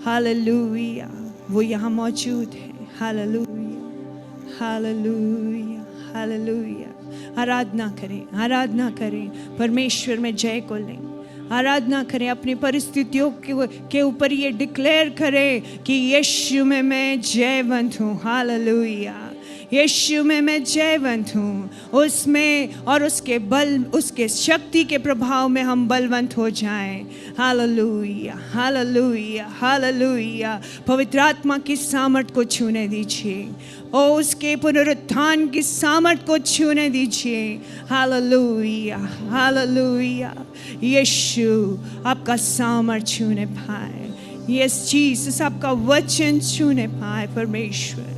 hallelujah. वो यहाँ मौजूद है। Hallelujah, hallelujah, hallelujah. आराधना करें, आराधना करें, परमेश्वर में जय को लें। आराधना करें, अपनी परिस्थितियों के ऊपर ये डिक्लेयर करें कि यीशु में मैं जयवंत हूँ। हालेलुया। यीशु में मैं जयवंत हूँ। उसमें और उसके बल, उसके शक्ति के प्रभाव में हम बलवंत हो जाएं। Hallelujah, hallelujah, hallelujah. पवित्र आत्मा की सामर्थ को छूने दीजिए और उसके पुनरुत्थान की सामर्थ को छूने दीजिए। Hallelujah, hallelujah. यीशु आपका सामर्थ छूने पाए। यस जीसस, आपका वचन छूने पाए। परमेश्वर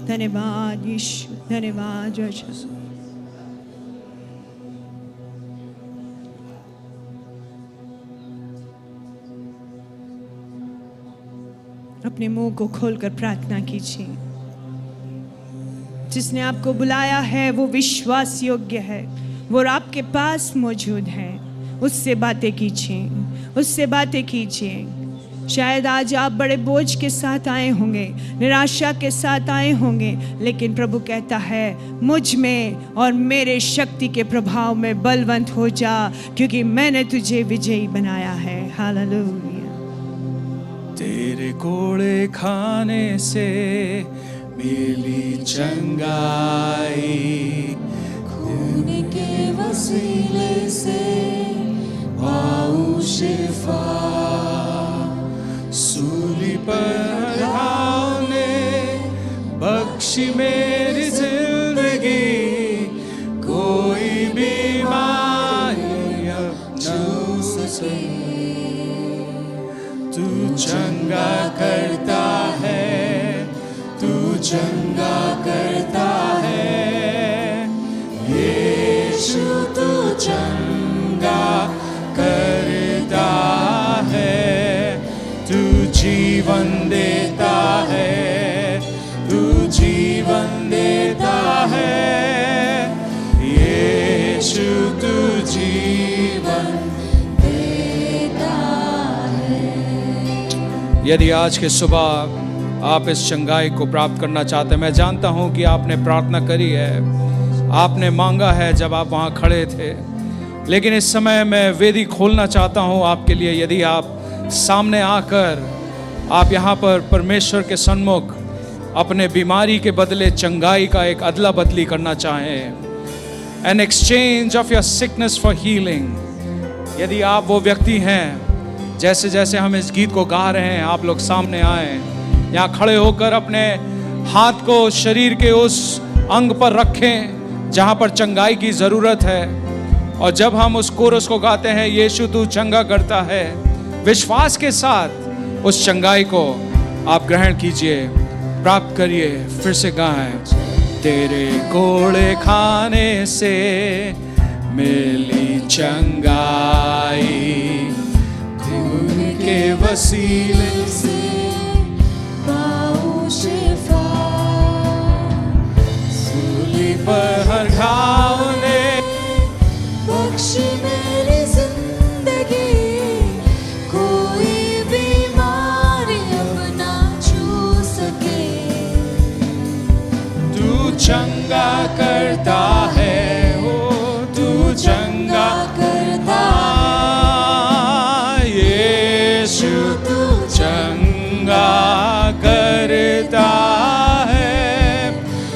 धन्यवाद यीशु, धन्यवाद यीशु। अपने मुंह को खोलकर प्रार्थना कीजिए। जिसने आपको बुलाया है वो विश्वास योग्य है, वो आपके पास मौजूद है। उससे बातें कीजिए, उससे बातें कीजिए। शायद आज आप बड़े बोझ के साथ आए होंगे, निराशा के साथ आए होंगे, लेकिन प्रभु कहता है मुझ में और मेरे शक्ति के प्रभाव में बलवंत हो जा, क्योंकि मैंने तुझे विजयी बनाया है। हालेलुया। तेरे कोड़े खाने से मिली चंगाई, खून के वसीले से पाऊं शिफा, सूली पर घाव ने बख्शी मेरी जिंदगी, कोई बीमारी अब न सके। तू चंगा करता है, तू चंगा करता है, यीशु तू चंगा करता है। तू जीवन देता है, तू जीवन देता है, यीशु तू जीवन देता है। यदि आज के सुबह आप इस चंगाई को प्राप्त करना चाहते हैं, मैं जानता हूं कि आपने प्रार्थना करी है, आपने मांगा है जब आप वहां खड़े थे, लेकिन इस समय मैं वेदी खोलना चाहता हूं आपके लिए। यदि आप सामने आकर आप यहाँ पर परमेश्वर के सन्मुख अपने बीमारी के बदले चंगाई का एक अदला बदली करना चाहें, an exchange of your sickness for healing, यदि आप वो व्यक्ति हैं, जैसे जैसे हम इस गीत को गा रहे हैं, आप लोग सामने आए, यहाँ खड़े होकर अपने हाथ को शरीर के उस अंग पर रखें जहां पर चंगाई की जरूरत है। और जब हम उस कोरस को गाते हैं, यीशु तू चंगा करता है, विश्वास के साथ उस चंगाई को आप ग्रहण कीजिए, प्राप्त करिए। फिर से गाएं। तेरे कोड़े खाने से मिली चंगाई, के वसीले से पाऊं शिफा, सूली पर हर घाव ने बख्शी मेरी जिंदगी, कोई बीमारी अब ना छू सके। तू चंगा करता है, ओ तू चंगा करता है, यीशु तू चंगा करता है,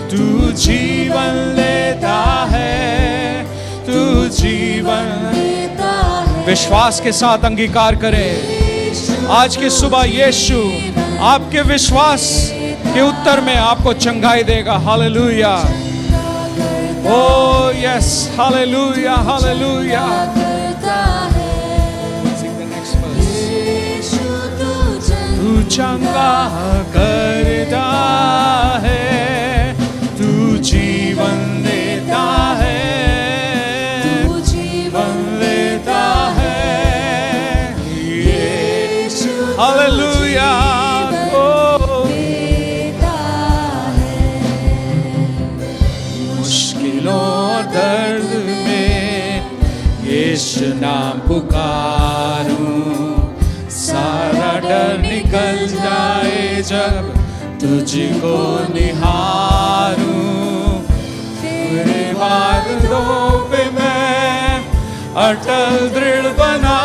तू जीवन लेता है, तू जीवन देता है। विश्वास के साथ अंगीकार करें आज की सुबह, यीशु आपके विश्वास के उत्तर में आपको चंगाई देगा। हालेलुया, ओ यस, हालेलुया, हालेलुया। करता है यीशु तू चंगा करता है, तू जीवन देता है, तू जीवन देता है, यीशु हालेलुया। देता है। मुश्किलों और दर्द में यीशु नाम पुकारूं, सारा डर निकल जाए जब तुझको निहारूं। तेरे वादों पे मैं अटल दृढ़ बना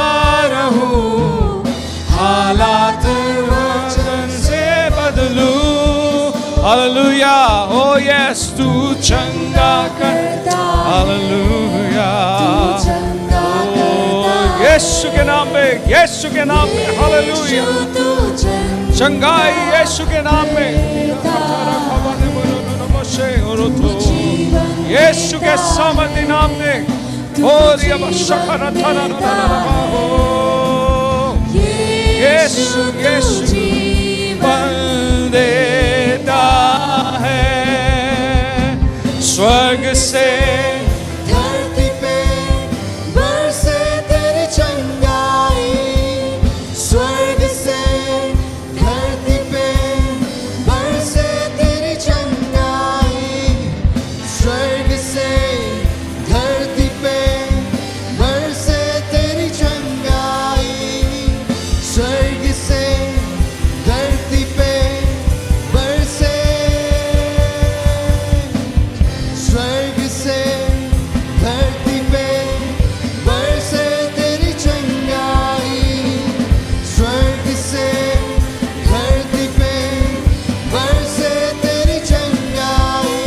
रहूं, हालात वचन से बदलूं। हालेलुया, ओ यस, तू चंगा करता, हालेलुया, यीशु के नाम में, यीशु के नाम में, हालेलुया। चंगाई यीशु के नाम में, यीशु के सामर्थ्य नाम में, और ये बशखरा थरा यीशु, यीशु जीवन देता है, स्वर्ग से धरती पे बरसे तेरी चंगाई, स्वर्ग से धरती पे बरसे तेरी चंगाई, स्वर्ग से धरती पे बरसे तेरी चंगाई, स्वर्ग से धरती पे बरसे, स्वर्ग से धरती पे बरसे तेरी चंगाई, स्वर्ग से धरती पे बरसे तेरी चंगाई,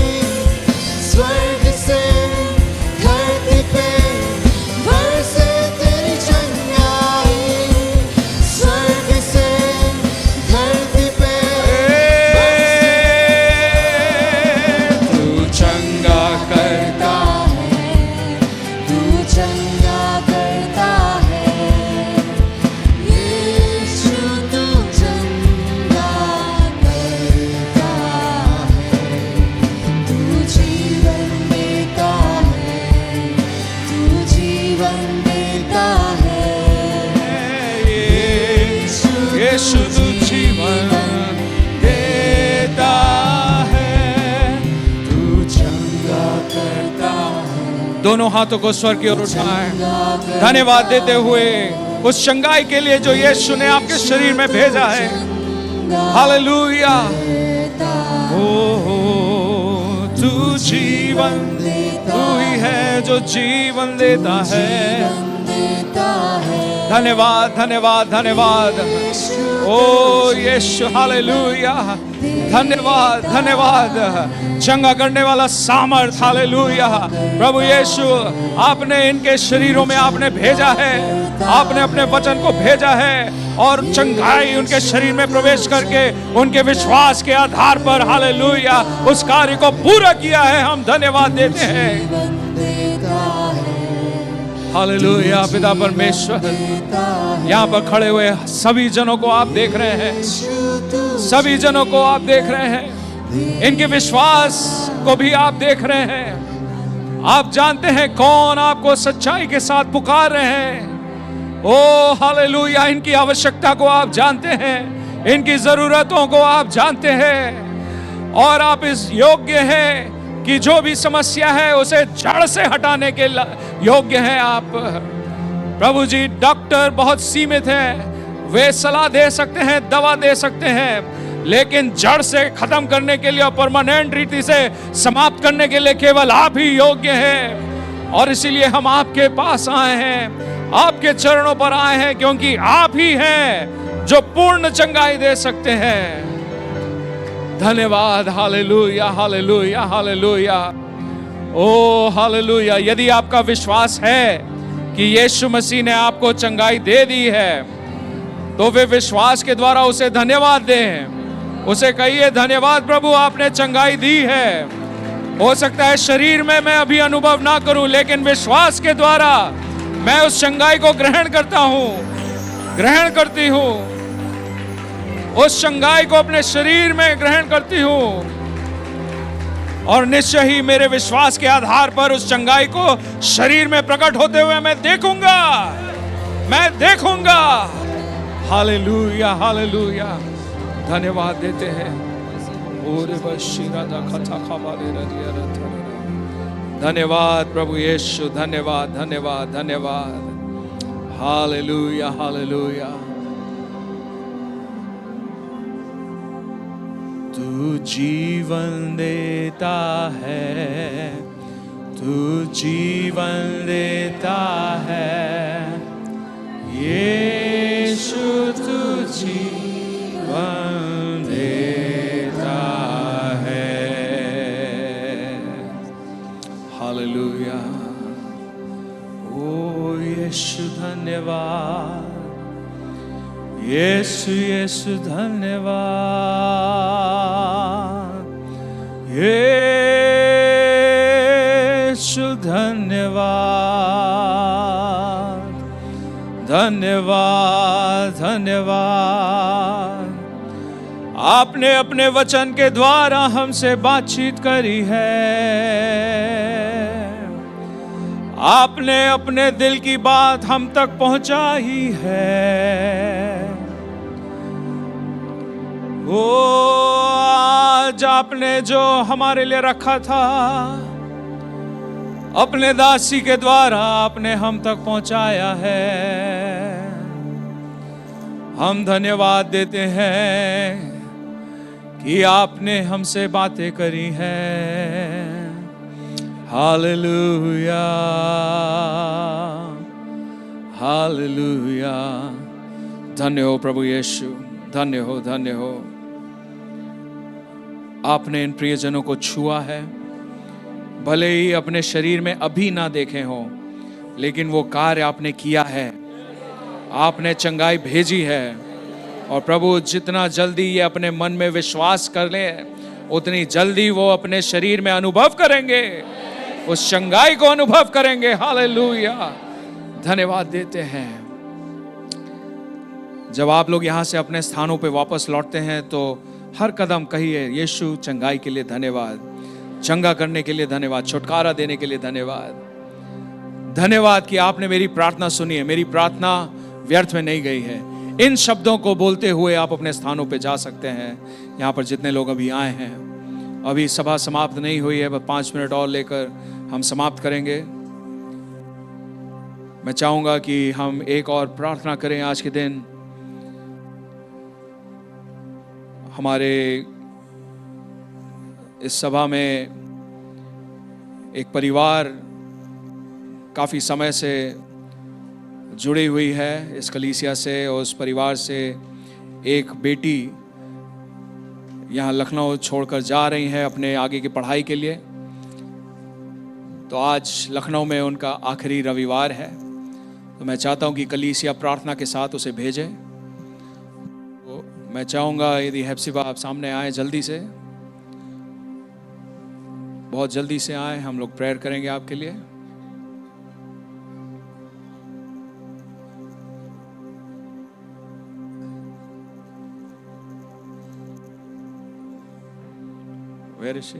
स्वर्ग से धरती पे बरसे तेरी चंगाई, स्वर्ग से धरती पे तू चंगा करता, तू चंगा करता है, यीशु तू चंगा करता है, तू जीवन देता है, तू जीवन देता है, यीशु तू जीवन देता है, तू चंगा करता है। दोनों हाथों को स्वर की ओर उठाएं, धन्यवाद देते हुए उस चंगाई के लिए जो यीशु ने आपके शरीर में भेजा है। हालेलुया, ओ तू जीवन, तू ही है जो जीवन देता है। देता है धन्यवाद, धन्यवाद, धन्यवाद, ओ यीशु, हालेलुया। धन्यवाद, धन्यवाद। चंगा करने वाला सामर्थ, हालेलुया। प्रभु यीशु, आपने इनके शरीरों में आपने भेजा है, आपने अपने वचन को भेजा है और चंगाई उनके शरीर में प्रवेश करके उनके विश्वास के आधार पर, हालेलुया, उस कार्य को पूरा किया है। हम धन्यवाद देते हैं, हालेलुया। पिता परमेश्वर, यहाँ पर खड़े हुए सभी जनों को आप देख रहे हैं, सभी जनों को आप देख रहे हैं, इनके विश्वास को भी आप देख रहे हैं। आप जानते हैं कौन आपको सच्चाई के साथ पुकार रहे हैं। ओ हालेलुया, इनकी आवश्यकता को आप जानते हैं, इनकी जरूरतों को आप जानते हैं और आप इस योग्य हैं कि जो भी समस्या है उसे जड़ से हटाने के योग्य हैं आप। प्रभु जी, डॉक्टर बहुत सीमित हैं, वे सलाह दे सकते हैं, दवा दे सकते हैं, लेकिन जड़ से खत्म करने के लिए और परमानेंट रीति से समाप्त करने के लिए केवल आप ही योग्य हैं। और इसीलिए हम आपके पास आए हैं, आपके चरणों पर आए हैं, क्योंकि आप ही हैं जो पूर्ण चंगाई दे सकते हैं। धन्यवाद, हालेलुया, हालेलुया, हालेलुया। ओ हालेलुया। यदि आपका विश्वास है कि यीशु मसीह ने आपको चंगाई दे दी है, तो वे विश्वास के द्वारा उसे धन्यवाद दें। उसे कहिए, धन्यवाद प्रभु, आपने चंगाई दी है। हो सकता है शरीर में मैं अभी अनुभव ना करूं, लेकिन विश्वास के द्वारा मैं उस चंगाई को ग्रहण करता हूं, ग्रहण करती हूं, उस चंगाई को अपने शरीर में ग्रहण करती हूं और निश्चय ही मेरे विश्वास के आधार पर उस चंगाई को शरीर में प्रकट होते हुए मैं देखूंगा, मैं देखूंगा। Hallelujah, hallelujah. धन्यवाद देते हैं। धन्यवाद प्रभु यीशु, धन्यवाद, धन्यवाद, धन्यवाद। Hallelujah, hallelujah. तू जीवन देता है, तू जीवन देता है, यीशु तू जीवन देता है। हालेलुया। ओ यीशु धन्यवाद, यीशु यीशु धन्यवाद, यीशु धन्यवाद, धन्यवाद, धन्यवाद। आपने अपने वचन के द्वारा हमसे बातचीत करी है, आपने अपने दिल की बात हम तक पहुंचाई है। वो आज आपने जो हमारे लिए रखा था, अपने दासी के द्वारा आपने हम तक पहुंचाया है। हम धन्यवाद देते हैं कि आपने हमसे बातें करी हैं। Hallelujah, hallelujah. धन्य हो प्रभु यीशु, धन्य हो, धन्य हो। आपने इन प्रियजनों को छुआ है, भले ही अपने शरीर में अभी ना देखे हो, लेकिन वो कार्य आपने किया है, आपने चंगाई भेजी है। और प्रभु, जितना जल्दी ये अपने मन में विश्वास कर ले, उतनी जल्दी वो अपने शरीर में अनुभव करेंगे, उस चंगाई को अनुभव करेंगे। हालेलुया, धन्यवाद देते हैं। जब आप लोग यहाँ से अपने स्थानों पे वापस लौटते हैं तो हर कदम कहिए, यीशु चंगाई के लिए धन्यवाद, चंगा करने के लिए धन्यवाद, छुटकारा देने के लिए धन्यवाद। धन्यवाद कि आपने मेरी प्रार्थना सुनी है, मेरी प्रार्थना व्यर्थ में नहीं गई है। इन शब्दों को बोलते हुए आप अपने स्थानों पे जा सकते हैं। यहाँ पर जितने लोग अभी आए हैं, अभी सभा समाप्त नहीं हुई है, बस 5 मिनट और लेकर हम समाप्त करेंगे। मैं चाहूँगा कि हम एक और प्रार्थना करें आज के दिन। हमारे इस सभा में एक परिवार काफ़ी समय से जुड़ी हुई है इस कलीसिया से, और उस परिवार से एक बेटी यहाँ लखनऊ छोड़कर जा रही हैं अपने आगे की पढ़ाई के लिए। तो आज लखनऊ में उनका आखिरी रविवार है, तो मैं चाहता हूँ कि कलीसिया प्रार्थना के साथ उसे भेजे। तो मैं चाहूँगा यदि हेप्सिबा आप सामने आए जल्दी से, बहुत जल्दी से आए, हम लोग प्रेयर करेंगे आपके लिए। Where is she?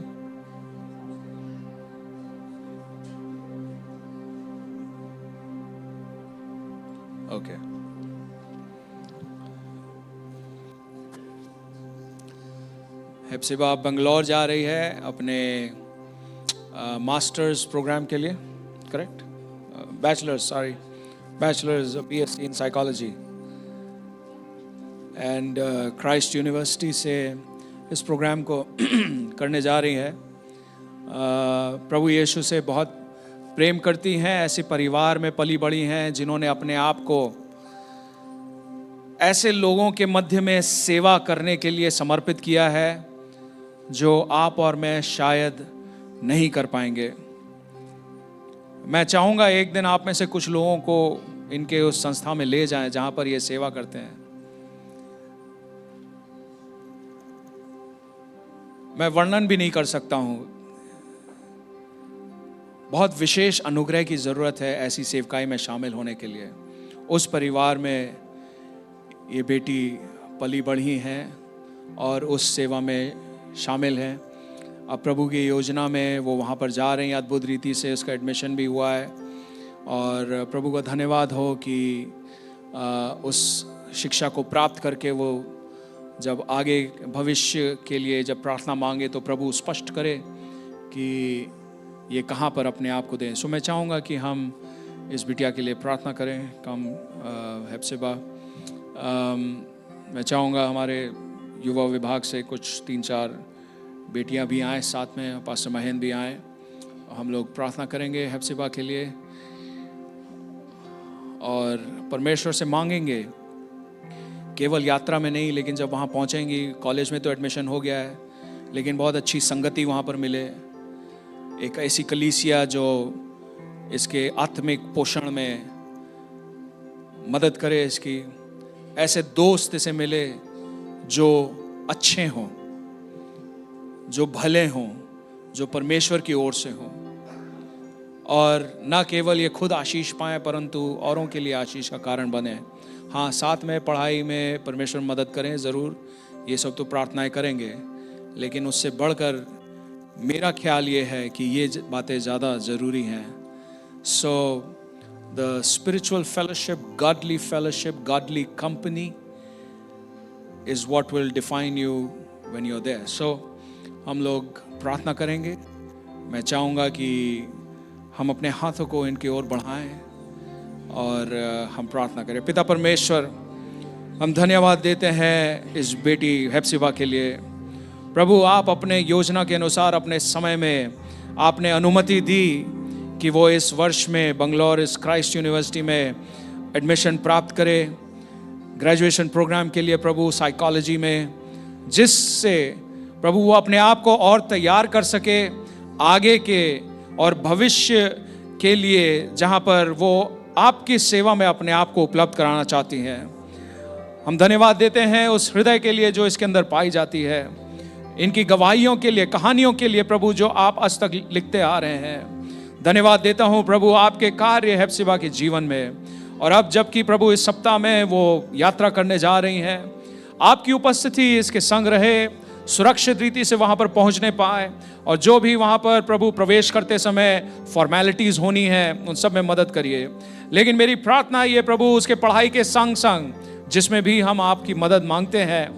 Okay. हेप्सिबा Bangalore जा रही है अपने मास्टर्स प्रोग्राम के लिए, correct? Bachelors BSc in psychology, and Christ university से इस प्रोग्राम को करने जा रही है। प्रभु यीशु से बहुत प्रेम करती हैं, ऐसे परिवार में पली बड़ी हैं जिन्होंने अपने आप को ऐसे लोगों के मध्य में सेवा करने के लिए समर्पित किया है जो आप और मैं शायद नहीं कर पाएंगे। मैं चाहूँगा एक दिन आप में से कुछ लोगों को इनके उस संस्था में ले जाएं जहाँ पर ये सेवा करते हैं। मैं वर्णन भी नहीं कर सकता हूँ, बहुत विशेष अनुग्रह की ज़रूरत है ऐसी सेवकाई में शामिल होने के लिए। उस परिवार में ये बेटी पली बढ़ी हैं और उस सेवा में शामिल हैं। अब प्रभु की योजना में वो वहाँ पर जा रही हैं, अद्भुत रीति से उसका एडमिशन भी हुआ है और प्रभु का धन्यवाद हो कि उस शिक्षा को प्राप्त करके वो जब आगे भविष्य के लिए जब प्रार्थना मांगे तो प्रभु स्पष्ट करे कि ये कहाँ पर अपने आप को दें। सो मैं चाहूँगा कि हम इस बिटिया के लिए प्रार्थना करें। कम हेप्सिबा, मैं चाहूँगा हमारे युवा विभाग से कुछ 3-4 बेटियाँ भी आएँ साथ में, पास्टर महेंद्र भी आएँ, हम लोग प्रार्थना करेंगे हेप्सिबा के लिए और परमेश्वर से मांगेंगे, केवल यात्रा में नहीं लेकिन जब वहाँ पहुँचेंगी। कॉलेज में तो एडमिशन हो गया है लेकिन बहुत अच्छी संगति वहाँ पर मिले, एक ऐसी कलीसिया जो इसके आत्मिक पोषण में मदद करे इसकी, ऐसे दोस्त इसे मिले जो अच्छे हों, जो भले हों, जो परमेश्वर की ओर से हों और न केवल ये खुद आशीष पाएं परंतु औरों के लिए आशीष का कारण बने। हाँ, साथ में पढ़ाई में परमेश्वर मदद करें ज़रूर, ये सब तो प्रार्थनाएं करेंगे, लेकिन उससे बढ़कर मेरा ख्याल ये है कि ये बातें ज़्यादा ज़रूरी हैं। So the spiritual fellowship, godly company is what will define you when you are there. सो हम लोग प्रार्थना करेंगे। मैं चाहूँगा कि हम अपने हाथों को इनकी ओर बढ़ाएं और हम प्रार्थना करें। पिता परमेश्वर, हम धन्यवाद देते हैं इस बेटी हेप्सिबा के लिए। प्रभु, आप अपने योजना के अनुसार अपने समय में आपने अनुमति दी कि वो इस वर्ष में बंगलौर इस क्राइस्ट यूनिवर्सिटी में एडमिशन प्राप्त करे ग्रेजुएशन प्रोग्राम के लिए प्रभु साइकोलॉजी में, जिससे प्रभु वो अपने आप को और तैयार कर सके आगे के और भविष्य के लिए जहाँ पर वो आपकी सेवा में अपने आप को उपलब्ध कराना चाहती हैं। हम धन्यवाद देते हैं उस हृदय के लिए जो इसके अंदर पाई जाती है, इनकी गवाहियों के लिए, कहानियों के लिए प्रभु जो आप आज तक लिखते आ रहे हैं। धन्यवाद देता हूँ प्रभु आपके कार्य हेप्सिबा के जीवन में। और अब जबकि प्रभु इस सप्ताह में वो यात्रा करने जा रही हैं, आपकी उपस्थिति इसके संग रहे, सुरक्षित रीति से वहाँ पर पहुँचने पाए और जो भी वहाँ पर प्रभु प्रवेश करते समय फॉर्मेलिटीज़ होनी है उन सब में मदद करिए। लेकिन मेरी प्रार्थना ये प्रभु उसके पढ़ाई के संग संग जिसमें भी हम आपकी मदद मांगते हैं,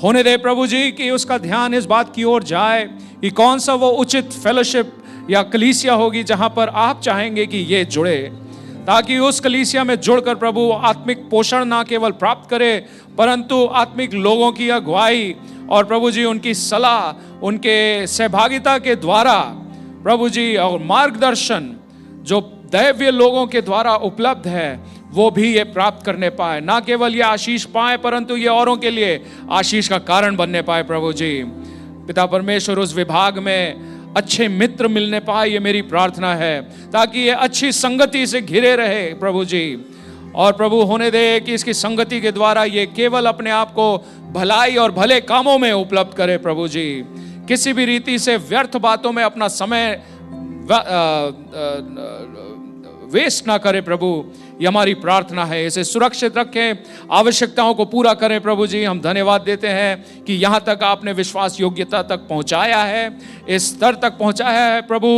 होने दे प्रभु जी कि उसका ध्यान इस बात की ओर जाए कि कौन सा वो उचित फेलोशिप या कलीसिया होगी जहाँ पर आप चाहेंगे कि ये जुड़े, ताकि उस कलीसिया में जुड़कर प्रभु आत्मिक पोषण ना केवल प्राप्त करे परंतु आत्मिक लोगों की अगुवाई और प्रभु जी उनकी सलाह, उनके सहभागिता के द्वारा प्रभु जी और मार्गदर्शन जो दैवीय लोगों के द्वारा उपलब्ध है वो भी ये प्राप्त करने पाए, ना केवल ये आशीष पाए परंतु ये औरों के लिए आशीष का कारण बनने पाए। प्रभु जी पिता परमेश्वर उस विभाग में अच्छे मित्र मिलने पाए, ये मेरी प्रार्थना है, ताकि ये अच्छी संगति से घिरे रहे प्रभु जी। और प्रभु होने दे कि इसकी संगति के द्वारा ये केवल अपने आप को भलाई और भले कामों में उपलब्ध करे प्रभु जी। किसी भी रीति से व्यर्थ बातों में अपना समय वेस्ट ना करे प्रभु, ये हमारी प्रार्थना है। इसे सुरक्षित रखें, आवश्यकताओं को पूरा करें प्रभु जी। हम धन्यवाद देते हैं कि यहाँ तक आपने विश्वास योग्यता तक पहुँचाया है, इस स्तर तक पहुँचाया है प्रभु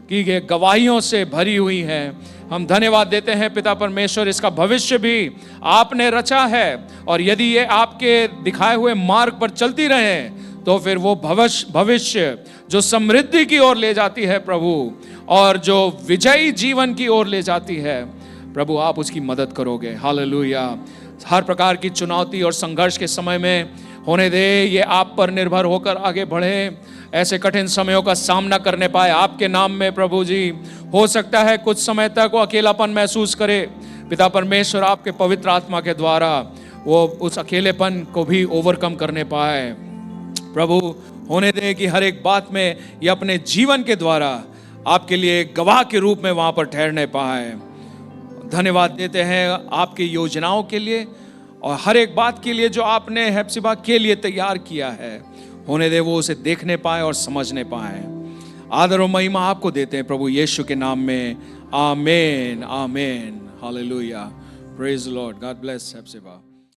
कि ये गवाहियों से भरी हुई है। हम धन्यवाद देते हैं पिता परमेश्वर, इसका भविष्य भी आपने रचा है, और यदि ये आपके दिखाए हुए मार्ग पर चलती रहे तो फिर वो भविष्य जो समृद्धि की ओर ले जाती है प्रभु, और जो विजयी जीवन की ओर ले जाती है प्रभु, आप उसकी मदद करोगे। हालेलुया। हर प्रकार की चुनौती और संघर्ष के समय में होने दे ये आप पर निर्भर होकर आगे बढ़े, ऐसे कठिन समयों का सामना करने पाए आपके नाम में प्रभु जी। हो सकता है कुछ समय तक वो अकेलापन महसूस करे, पिता परमेश्वर आपके पवित्र आत्मा के द्वारा वो उस अकेलेपन को भी ओवरकम करने पाए प्रभु। होने दे कि हर एक बात में ये अपने जीवन के द्वारा आपके लिए एक गवाह के रूप में वहाँ पर ठहरने पाए। धन्यवाद देते हैं आपकी योजनाओं के लिए और हर एक बात के लिए जो आपने हेप्सिबा के लिए तैयार किया है। होने दे वो उसे देखने पाए और समझने पाए। आदर और महिमा आपको देते हैं प्रभु यीशु के नाम में। Amen, amen, hallelujah, praise the lord, God bless हेप्सिबा।